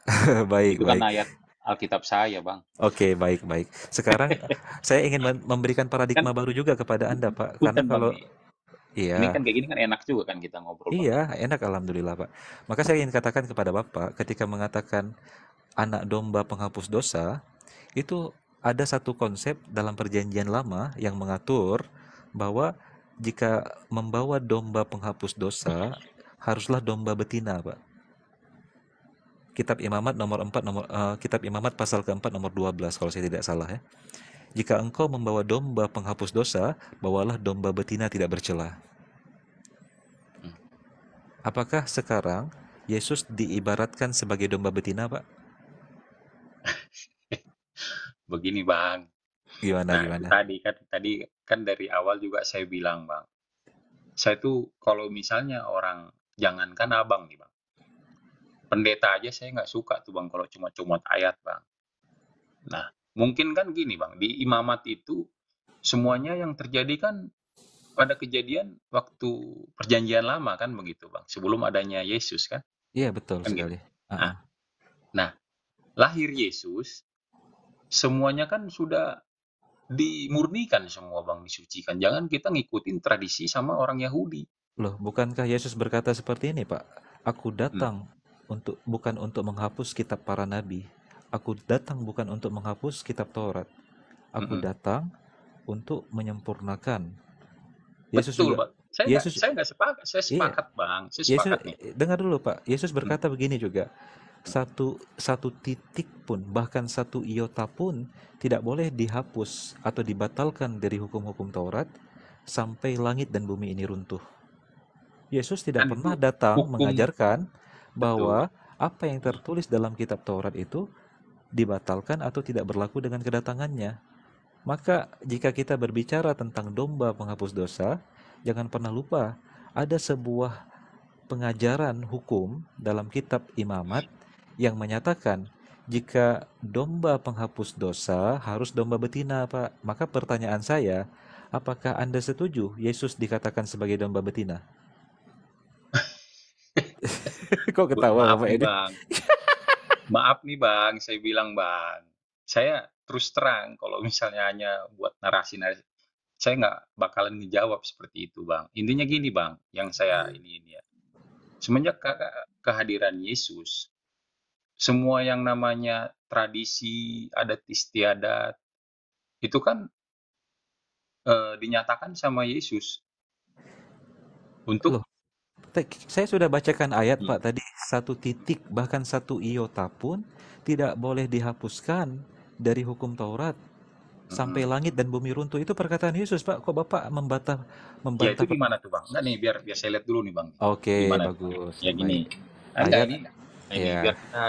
baik, Itu kan baik. ayat Alkitab saya bang. Oke, baik, baik. Sekarang saya ingin memberikan Kan paradigma baru juga kepada Anda, Pak. Karena bukan bang kalau nih. Ini iya, kan kayak gini kan enak juga kan kita ngobrol bang. iya, enak alhamdulillah, Pak. Maka saya ingin katakan kepada Bapak ketika mengatakan anak domba penghapus dosa, itu ada satu konsep dalam perjanjian lama yang mengatur bahwa jika membawa domba penghapus dosa, haruslah domba betina, Pak. Kitab Imamat Kitab Imamat pasal keempat nomor 12 kalau saya tidak salah ya. Jika engkau membawa domba penghapus dosa, bawalah domba betina tidak bercela. Apakah sekarang Yesus diibaratkan sebagai domba betina, Pak? Begini bang. Gimana Nah gimana? tadi kan dari awal juga saya bilang bang. Saya tuh kalau misalnya orang jangankan abang nih bang. pendeta aja saya nggak suka tuh Bang kalau cuma comot ayat Bang. Nah, mungkin kan gini Bang, di imamat itu semuanya yang terjadi kan pada kejadian waktu perjanjian lama kan begitu Bang, sebelum adanya Yesus kan, Iya, betul kan gitu. sekali. Nah, nah, lahir Yesus, semuanya kan sudah dimurnikan semua Bang, disucikan. Jangan kita ngikutin tradisi sama orang Yahudi. Loh, bukankah Yesus berkata seperti ini, Pak? Aku Hmm. datang bukan untuk menghapus kitab para nabi. Aku datang bukan untuk menghapus kitab Taurat. Aku Mm-mm. datang untuk menyempurnakan. Yesus Betul, juga Bang. Yesus Saya nggak sepakat. Saya iya, sepakat, Bang. Saya Yesus sepakat nih. dengar dulu, Pak. Yesus Hmm. berkata begini juga. Satu titik pun, bahkan satu iota pun tidak boleh dihapus atau dibatalkan dari hukum-hukum Taurat sampai langit dan bumi ini runtuh. Yesus tidak Kan pernah itu datang hukum, mengajarkan betul. bahwa apa yang tertulis dalam kitab Taurat itu dibatalkan atau tidak berlaku dengan kedatangannya. Maka jika kita berbicara tentang domba penghapus dosa, jangan pernah lupa ada sebuah pengajaran hukum dalam kitab Imamat yang menyatakan jika domba penghapus dosa harus domba betina, Pak. Maka pertanyaan saya, apakah Anda setuju Yesus dikatakan sebagai domba betina? Kok ketawa Maaf Bapak nih, ini? Bang. Maaf nih, Bang. Saya bilang, Bang. Saya terus terang kalau misalnya hanya buat narasi-narasi, saya nggak bakalan dijawab seperti itu, Bang. Intinya gini, Bang, yang saya ini ya. Semenjak kehadiran Yesus, semua yang namanya tradisi, adat istiadat, itu kan dinyatakan sama Yesus untuk Loh, saya sudah bacakan ayat, hmm, Pak, tadi. Satu titik, bahkan satu iota pun tidak boleh dihapuskan dari hukum Taurat sampai mm. langit dan bumi runtuh. Itu perkataan Yesus, Pak. Kok Bapak membantah Ya itu membantah di mana tuh Bang? Enggak nih, biar saya lihat dulu nih Bang. Oke, Di mana? bagus. Ya Baik. gini. Enggak Ayat ini biar ya, kita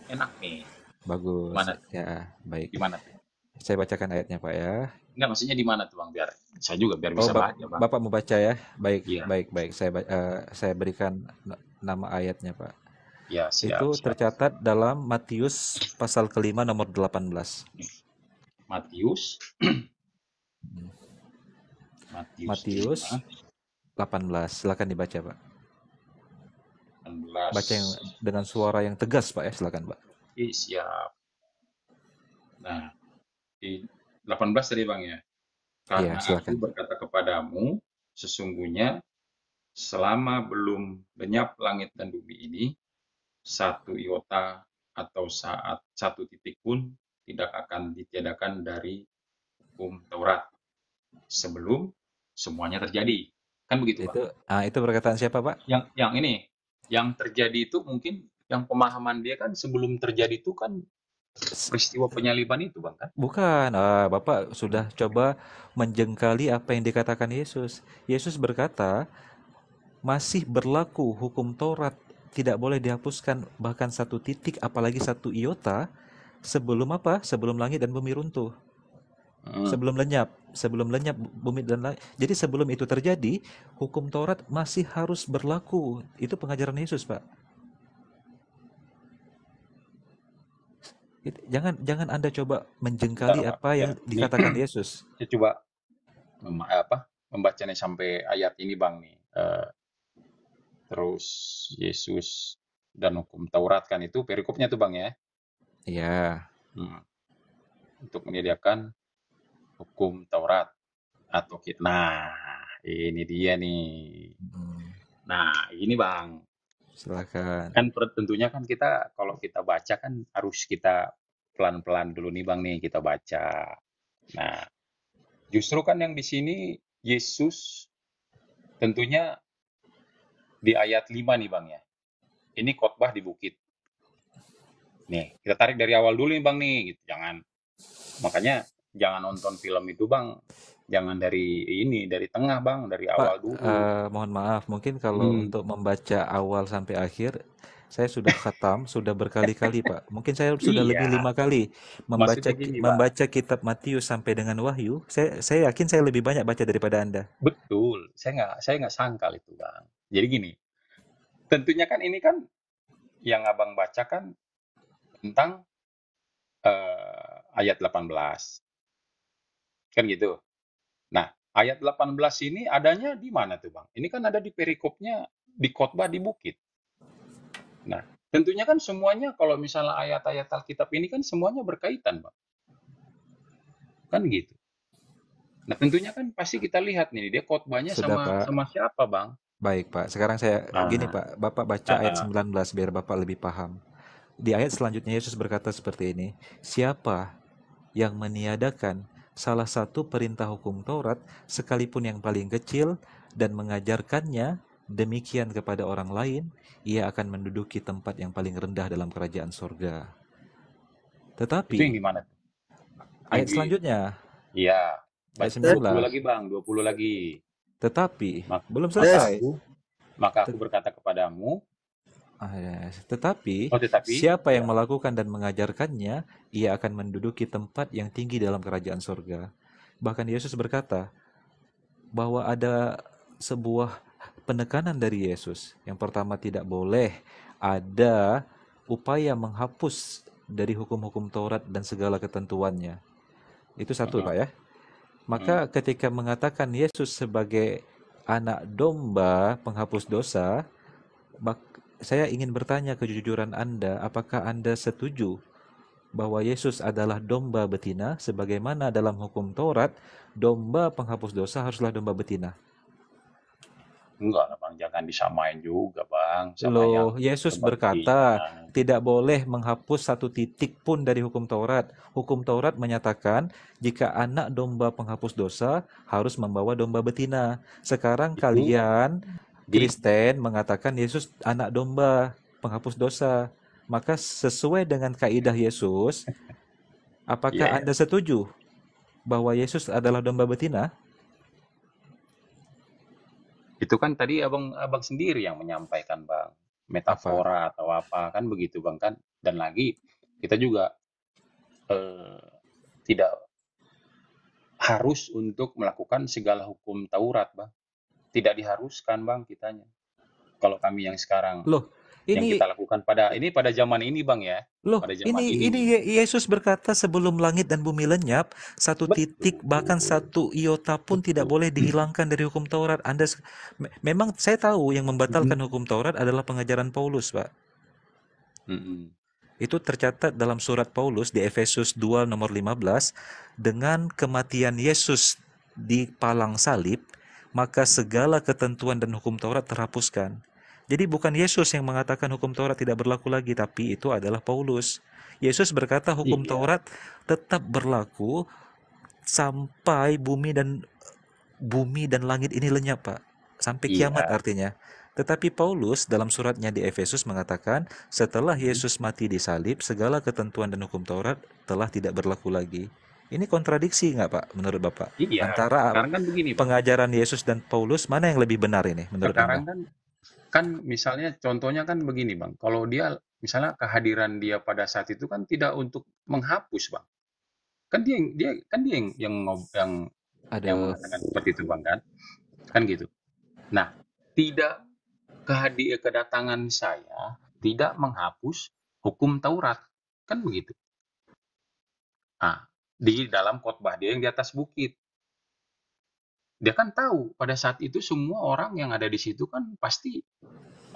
enak nih. bagus. Mana? Ya, baik. Di mana tuh? Saya bacakan ayatnya, Pak ya. Enggak, maksudnya di mana tuh Bang? Biar saya juga biar Oh, bisa baca Bang. Bapak mau baca ya? Baik, Iya. baik. Saya berikan nama ayatnya, Pak. Ya, Itu siap. tercatat dalam Matius pasal kelima nomor 18. Matius Matius 5, 18. Silakan dibaca, Pak. 16. Baca yang dengan suara yang tegas, Pak ya. Silakan, Pak. Siap. Nah, di 18 tadi Bang ya. Iya, Karena aku silakan. berkata kepadamu, sesungguhnya selama belum lenyap langit dan bumi ini, satu iota atau satu titik pun tidak akan ditiadakan dari hukum Taurat sebelum semuanya terjadi. Kan begitu, Pak? Itu perkataan siapa, Pak? Yang ini, yang terjadi itu mungkin yang pemahaman dia kan sebelum terjadi itu kan peristiwa penyaliban itu, Bang, kan? Bukan, Bapak sudah coba menjengkali apa yang dikatakan Yesus. Yesus berkata, masih berlaku hukum Taurat, tidak boleh dihapuskan bahkan satu titik, apalagi satu iota, sebelum apa? Sebelum langit dan bumi runtuh. Sebelum lenyap bumi dan langit. Jadi sebelum itu terjadi, hukum Taurat masih harus berlaku. Itu pengajaran Yesus, Pak. Jangan Anda coba menjengkali Bentar, Pak. apa yang dikatakan Yesus. Saya coba membacanya sampai ayat ini, Bang nih. Terus Yesus dan hukum Taurat kan itu perikopnya tuh, Bang ya. Iya. Untuk menyediakan hukum Taurat atau nah, ini dia nih. Nah, ini Bang. Silakan. Kan tentunya kan kita kalau kita baca kan harus kita pelan-pelan dulu nih Bang nih kita baca. Nah, justru kan yang di sini Yesus tentunya di ayat 5 nih Bang ya. Ini khotbah di bukit. Nih, kita tarik dari awal dulu nih Bang nih, gitu. Makanya jangan nonton film itu Bang. Jangan dari tengah Bang, dari awal dulu. Mohon maaf, mungkin kalau untuk membaca awal sampai akhir, saya sudah khatam, sudah berkali-kali Pak. Mungkin saya sudah lebih 5 kali membaca kitab Matius sampai dengan Wahyu. Saya yakin saya lebih banyak baca daripada Anda. Betul, saya nggak sangkal itu Bang. Jadi gini, tentunya kan ini kan yang abang baca kan tentang ayat 18. Kan gitu. Nah, ayat 18 ini adanya di mana tuh Bang? Ini kan ada di perikopnya di khotbah di bukit. Nah, tentunya kan semuanya kalau misalnya ayat-ayat Alkitab ini kan semuanya berkaitan Bang. Kan gitu. Nah, tentunya kan pasti kita lihat nih, dia khotbahnya Sudah, sama Pak. sama siapa Bang? Baik, Pak. Sekarang saya gini, Ah, Pak. Bapak baca ayat ah, ah. 19 biar Bapak lebih paham. Di ayat selanjutnya Yesus berkata seperti ini, "Siapa yang meniadakan salah satu perintah hukum Taurat sekalipun yang paling kecil dan mengajarkannya demikian kepada orang lain, ia akan menduduki tempat yang paling rendah dalam kerajaan sorga." Itu yang Tetapi di mana tuh? Yang ayat di selanjutnya, Iya, ayat 20 19, lagi Bang, 20 lagi. tetapi Mak- belum Maka selesai. aku maka aku Tet- berkata kepadamu, Tetapi tetapi siapa yang ya, melakukan dan mengajarkannya, ia akan menduduki tempat yang tinggi dalam kerajaan sorga. Bahkan Yesus berkata bahwa ada sebuah penekanan dari Yesus. Yang pertama, tidak boleh ada upaya menghapus dari hukum-hukum Taurat dan segala ketentuannya. Itu satu, Pak mm-mm, ya. mm-mm. Maka ketika mengatakan Yesus sebagai anak domba penghapus dosa, saya ingin bertanya kejujuran Anda, apakah Anda setuju bahwa Yesus adalah domba betina sebagaimana dalam hukum Taurat domba penghapus dosa haruslah domba betina? Enggak lah Bang, jangan disamain juga Bang sama Loh, yang Yesus domba betina. berkata tidak boleh menghapus satu titik pun dari hukum Taurat. Hukum Taurat menyatakan jika anak domba penghapus dosa harus membawa domba betina. Sekarang Itu kalian di Kristen mengatakan Yesus anak domba penghapus dosa. Maka sesuai dengan kaidah Yesus, Iya apakah ya. Anda setuju bahwa Yesus adalah domba betina? Itu kan tadi abang sendiri yang menyampaikan Bang, Apa? metafora atau apa kan begitu Bang kan. Dan lagi kita juga eh, tidak harus untuk melakukan segala hukum Taurat Bang. Tidak diharuskan Bang kitanya. Kalau kami yang sekarang Loh, yang ini kita lakukan pada zaman ini Bang ya, Loh, pada zaman ini ini ini nih. Yesus berkata sebelum langit dan bumi lenyap, satu titik bahkan Betul, satu iota pun tidak betul. boleh dihilangkan dari hukum Taurat. Memang saya tahu yang membatalkan hukum Taurat adalah pengajaran Paulus, Pak. Mm-mm. Itu tercatat dalam surat Paulus di Efesus 2 nomor 15, dengan kematian Yesus di palang salib, maka segala ketentuan dan hukum Taurat terhapuskan. Jadi bukan Yesus yang mengatakan hukum Taurat tidak berlaku lagi, tapi itu adalah Paulus. Yesus berkata hukum Iya, Taurat tetap berlaku sampai bumi dan langit ini lenyap, Pak. Sampai kiamat iya. artinya. Tetapi Paulus dalam suratnya di Efesus mengatakan, setelah Mm. Yesus mati di salib, segala ketentuan dan hukum Taurat telah tidak berlaku lagi. Ini kontradiksi nggak, Pak, menurut Bapak? Iya, Antara sekarang kan begini Bang. pengajaran Yesus dan Paulus, mana yang lebih benar ini menurut Sekarang Anda? kan kan misalnya contohnya kan begini Bang. Kalau dia misalnya kehadiran dia pada saat itu kan tidak untuk menghapus Bang. Kan dia yang Ada, mengatakan seperti itu Bang kan? Kan gitu. Nah, tidak kedatangan saya tidak menghapus hukum Taurat. Kan begitu. Nah, di dalam khotbah dia yang di atas bukit. Dia kan tahu pada saat itu semua orang yang ada di situ kan pasti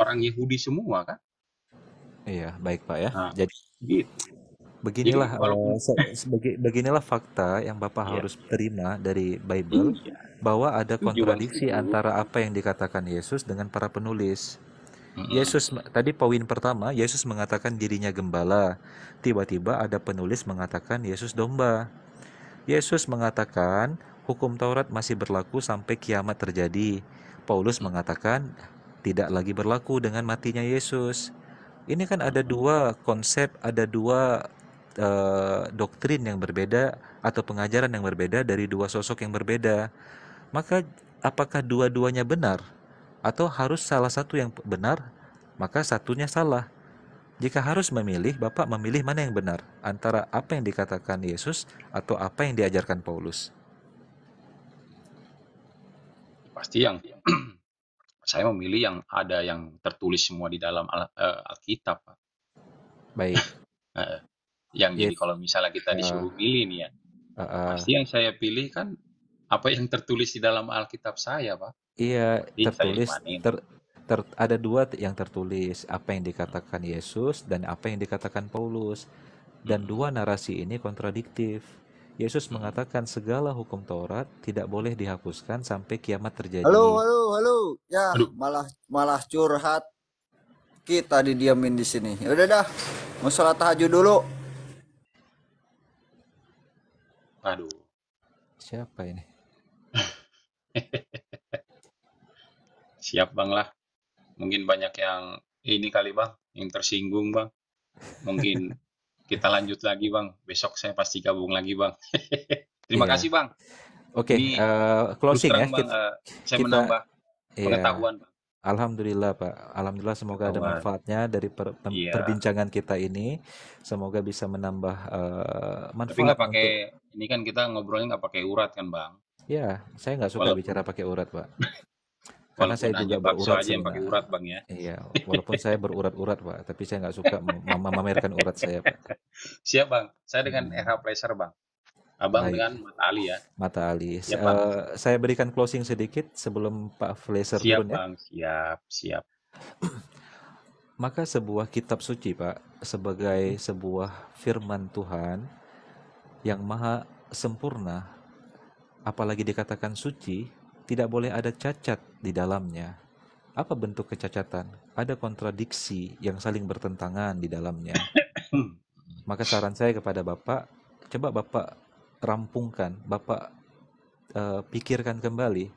orang Yahudi semua kan. iya, baik Pak ya. Nah, Jadi gitu. Jadi beginilah walaupun beginilah fakta yang Bapak iya, harus terima dari Bible iya, bahwa ada setuju Bang, kontradiksi setuju. antara apa yang dikatakan Yesus dengan para penulis. Mm-mm. Yesus tadi poin pertama, Yesus mengatakan dirinya gembala. Tiba-tiba ada penulis mengatakan Yesus domba. Yesus mengatakan hukum Taurat masih berlaku sampai kiamat terjadi. Paulus mengatakan tidak lagi berlaku dengan matinya Yesus. Ini kan ada Mm-mm. dua konsep, ada dua doktrin yang berbeda atau pengajaran yang berbeda dari dua sosok yang berbeda. Maka apakah dua-duanya benar? Atau harus salah satu yang benar, maka satunya salah? Jika harus memilih, Bapak memilih mana yang benar? Antara apa yang dikatakan Yesus atau apa yang diajarkan Paulus? Pasti yang Saya memilih yang ada yang tertulis semua di dalam Alkitab, Pak. Baik. Eh, yang Ya, jadi kalau misalnya kita disuruh milih nih ya, pasti yang saya pilih kan apa yang tertulis di dalam Alkitab saya, Pak. iya, Jadi saya tertulis imanin. ada dua yang tertulis, apa yang dikatakan Yesus dan apa yang dikatakan Paulus. Dan dua narasi ini kontradiktif. Yesus mengatakan segala hukum Taurat tidak boleh dihapuskan sampai kiamat terjadi. Halo. Ya, Aduh. malah curhat. Kita didiamin di sini. Ya udah dah. Mau sholat tahajud dulu. Aduh. Siapa ini? Siap Bang lah. Mungkin banyak yang ini kali Bang, yang tersinggung Bang. Mungkin kita lanjut lagi Bang. Besok saya pasti gabung lagi Bang. Terima Iya. kasih Bang. Oke, Ini closing terus ya. terang, Bang, saya kita- menambah Iya. pengetahuan Bang. Alhamdulillah Pak. Alhamdulillah semoga ada Pengetahuan. manfaatnya dari Iya. perbincangan kita ini. Semoga bisa menambah Tapi manfaat nggak pakai, ini kan kita ngobrolnya nggak pakai urat kan Bang. Ya, saya nggak suka Walaupun- bicara pakai urat Pak. Karena Walaupun saya hanya juga bakso berurat aja yang pakai sebenarnya. urat Bang ya. Iya, walaupun saya berurat-urat Pak, tapi saya nggak suka memamerkan urat saya Pak. Siap Bang. Saya dengan RH Pleasure Bang. Abang Baik. dengan Mat Ali ya. Mata Ali. Siap, Bang. Saya berikan closing sedikit sebelum Pak Fleser Siap turun ya. Bang. Siap. Maka sebuah kitab suci Pak, sebagai sebuah firman Tuhan yang maha sempurna, apalagi dikatakan suci, tidak boleh ada cacat di dalamnya. Apa bentuk kecacatan? Ada kontradiksi yang saling bertentangan di dalamnya. Maka saran saya kepada Bapak, coba Bapak rampungkan, Bapak pikirkan kembali,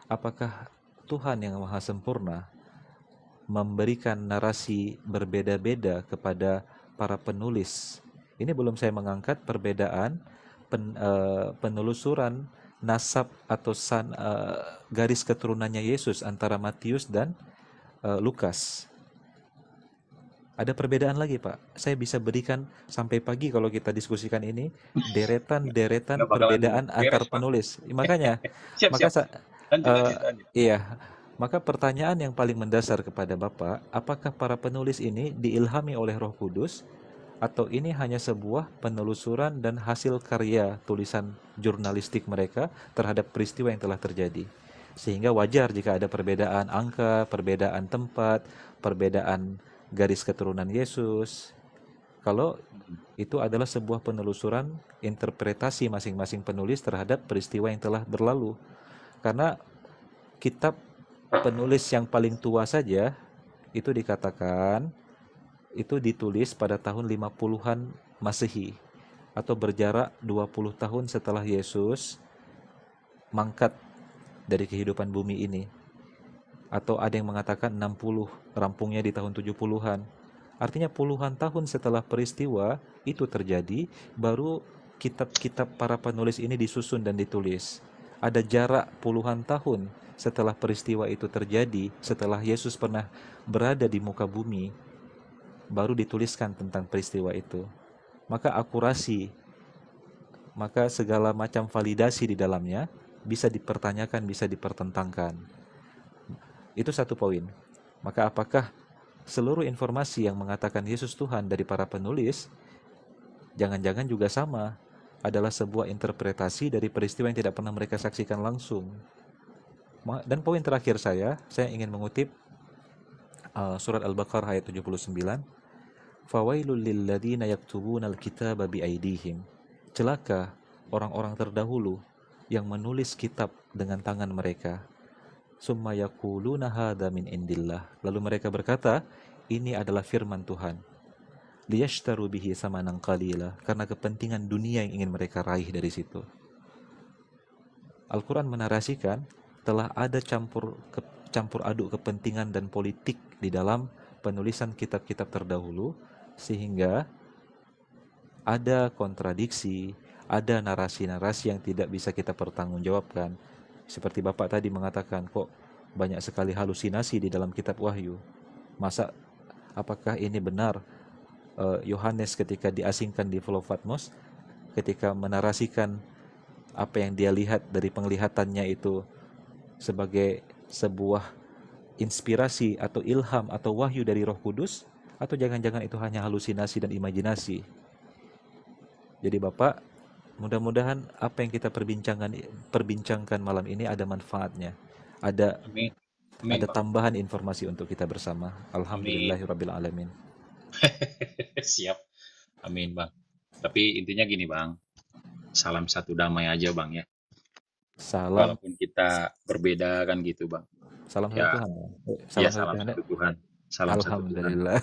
apakah Tuhan yang maha sempurna memberikan narasi berbeda-beda kepada para penulis. Ini belum saya mengangkat perbedaan penelusuran nasab atau garis keturunannya Yesus antara Matius dan Lukas. Ada perbedaan lagi Pak. Saya bisa berikan sampai pagi kalau kita diskusikan ini deretan Nggak bakalan perbedaan beres, antar Pak. penulis. Makanya Siap. Lanjut. iya. Maka pertanyaan yang paling mendasar kepada Bapak, apakah para penulis ini diilhami oleh Roh Kudus atau ini hanya sebuah penelusuran dan hasil karya tulisan jurnalistik mereka terhadap peristiwa yang telah terjadi? Sehingga wajar jika ada perbedaan angka, perbedaan tempat, perbedaan garis keturunan Yesus. Kalau itu adalah sebuah penelusuran interpretasi masing-masing penulis terhadap peristiwa yang telah berlalu. Karena kitab penulis yang paling tua saja itu dikatakan itu ditulis pada tahun 50-an Masehi atau berjarak 20 tahun setelah Yesus mangkat dari kehidupan bumi ini. Atau ada yang mengatakan 60, rampungnya di tahun 70-an. Artinya puluhan tahun setelah peristiwa itu terjadi, baru kitab-kitab para penulis ini disusun dan ditulis. Ada jarak puluhan tahun setelah peristiwa itu terjadi, setelah Yesus pernah berada di muka bumi, baru dituliskan tentang peristiwa itu. Maka akurasi, maka segala macam validasi di dalamnya bisa dipertanyakan, bisa dipertentangkan. Itu satu poin. Maka apakah seluruh informasi yang mengatakan Yesus Tuhan dari para penulis jangan-jangan juga sama, adalah sebuah interpretasi dari peristiwa yang tidak pernah mereka saksikan langsung. Dan poin terakhir saya ingin mengutip surat Al-Baqarah ayat 79. Fawailul lilladzina yaktubuna al-kitaba biaidihim. Celaka orang-orang terdahulu yang menulis kitab dengan tangan mereka. Summa yaquluna hadza min indillah. Lalu mereka berkata, ini adalah firman Tuhan. Liyashtaru bihi samanan qalila, karena kepentingan dunia yang ingin mereka raih dari situ. Al-Quran menarasikan telah ada campur aduk kepentingan dan politik di dalam penulisan kitab-kitab terdahulu, sehingga ada kontradiksi, ada narasi-narasi yang tidak bisa kita pertanggungjawabkan. Seperti Bapak tadi mengatakan, kok banyak sekali halusinasi di dalam kitab Wahyu. Apakah ini benar? Yohanes ketika diasingkan di Pulau Patmos, ketika menarasikan apa yang dia lihat dari penglihatannya itu sebagai sebuah inspirasi atau ilham atau wahyu dari Roh Kudus, atau jangan-jangan itu hanya halusinasi dan imajinasi. Jadi Bapak, mudah-mudahan apa yang kita perbincangkan malam ini ada manfaatnya. Ada Amin. Amin, ada Bang. tambahan informasi untuk kita bersama. Amin. Alhamdulillahirabbil alamin. Siap. Amin, Bang. Tapi intinya gini, Bang. Salam satu damai aja, Bang, ya. Salam Walaupun kita berbeda kan gitu, Bang. salam satu Ya, Tuhan. ya Salam satu salam Tuhan. satu Tuhan. Salam satu Tuhan. Alhamdulillah.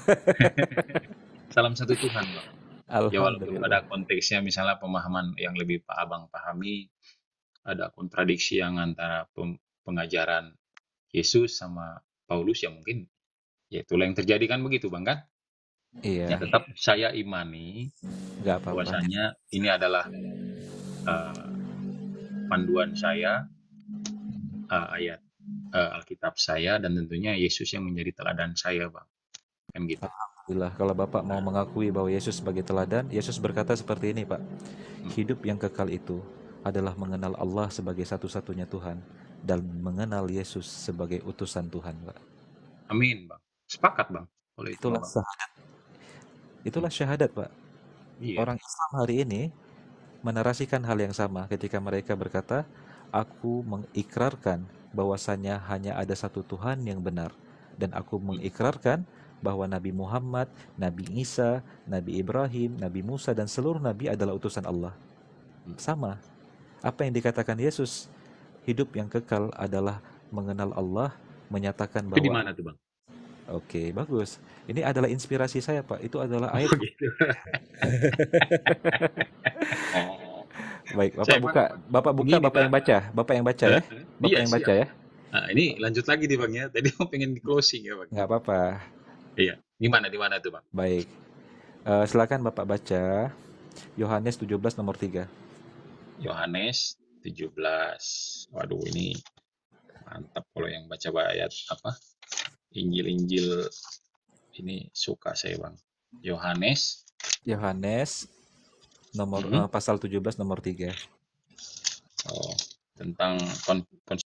Salam satu Tuhan, Bang. Ya walaupun Alhamdulillah. pada konteksnya misalnya pemahaman yang lebih Pak Abang pahami, ada kontradiksi yang antara pengajaran Yesus sama Paulus, ya mungkin ya itulah yang terjadi kan begitu, Bang, kan? Ya Iya, tetap saya imani nggak apa-apa. bahwasanya ini adalah panduan saya, ayat Alkitab saya, dan tentunya Yesus yang menjadi teladan saya, Bang. Kan gitu. Alhamdulillah, kalau Bapak mau mengakui bahwa Yesus sebagai teladan, Yesus berkata seperti ini, Pak. Hidup yang kekal itu adalah mengenal Allah sebagai satu-satunya Tuhan dan mengenal Yesus sebagai utusan Tuhan, Pak. Amin, Bang. Sepakat, Bang. Kalau itu, Itulah Bang. syahadat. Itulah syahadat, Pak. Iya. Orang Islam hari ini menarasikan hal yang sama ketika mereka berkata, aku mengikrarkan bahwasanya hanya ada satu Tuhan yang benar, dan aku mengikrarkan bahwa Nabi Muhammad, Nabi Isa, Nabi Ibrahim, Nabi Musa, dan seluruh Nabi adalah utusan Allah. Sama. Apa yang dikatakan Yesus, hidup yang kekal adalah mengenal Allah, menyatakan Itu di bahwa... mana tuh, Bang? Oke, bagus. Ini adalah inspirasi saya, Pak. Itu adalah ayat. Oh, gitu. Baik, Bapak Saya buka, Bapak buka, begini, Bapak yang Bang. baca, Bapak yang baca ya, Bapak Iya, yang siap. baca ya. Nah, ini lanjut lagi nih, Bang, ya. Tadi mau pengen di closing ya, Bang. Nggak apa-apa. Iya. Di mana tuh, Bang? Baik. Silakan Bapak baca Yohanes 17 nomor 3. Yohanes 17. Waduh, ini mantap kalau yang baca ayat apa? Injil ini suka saya, Bang. Yohanes nomor pasal 17 nomor 3. tentang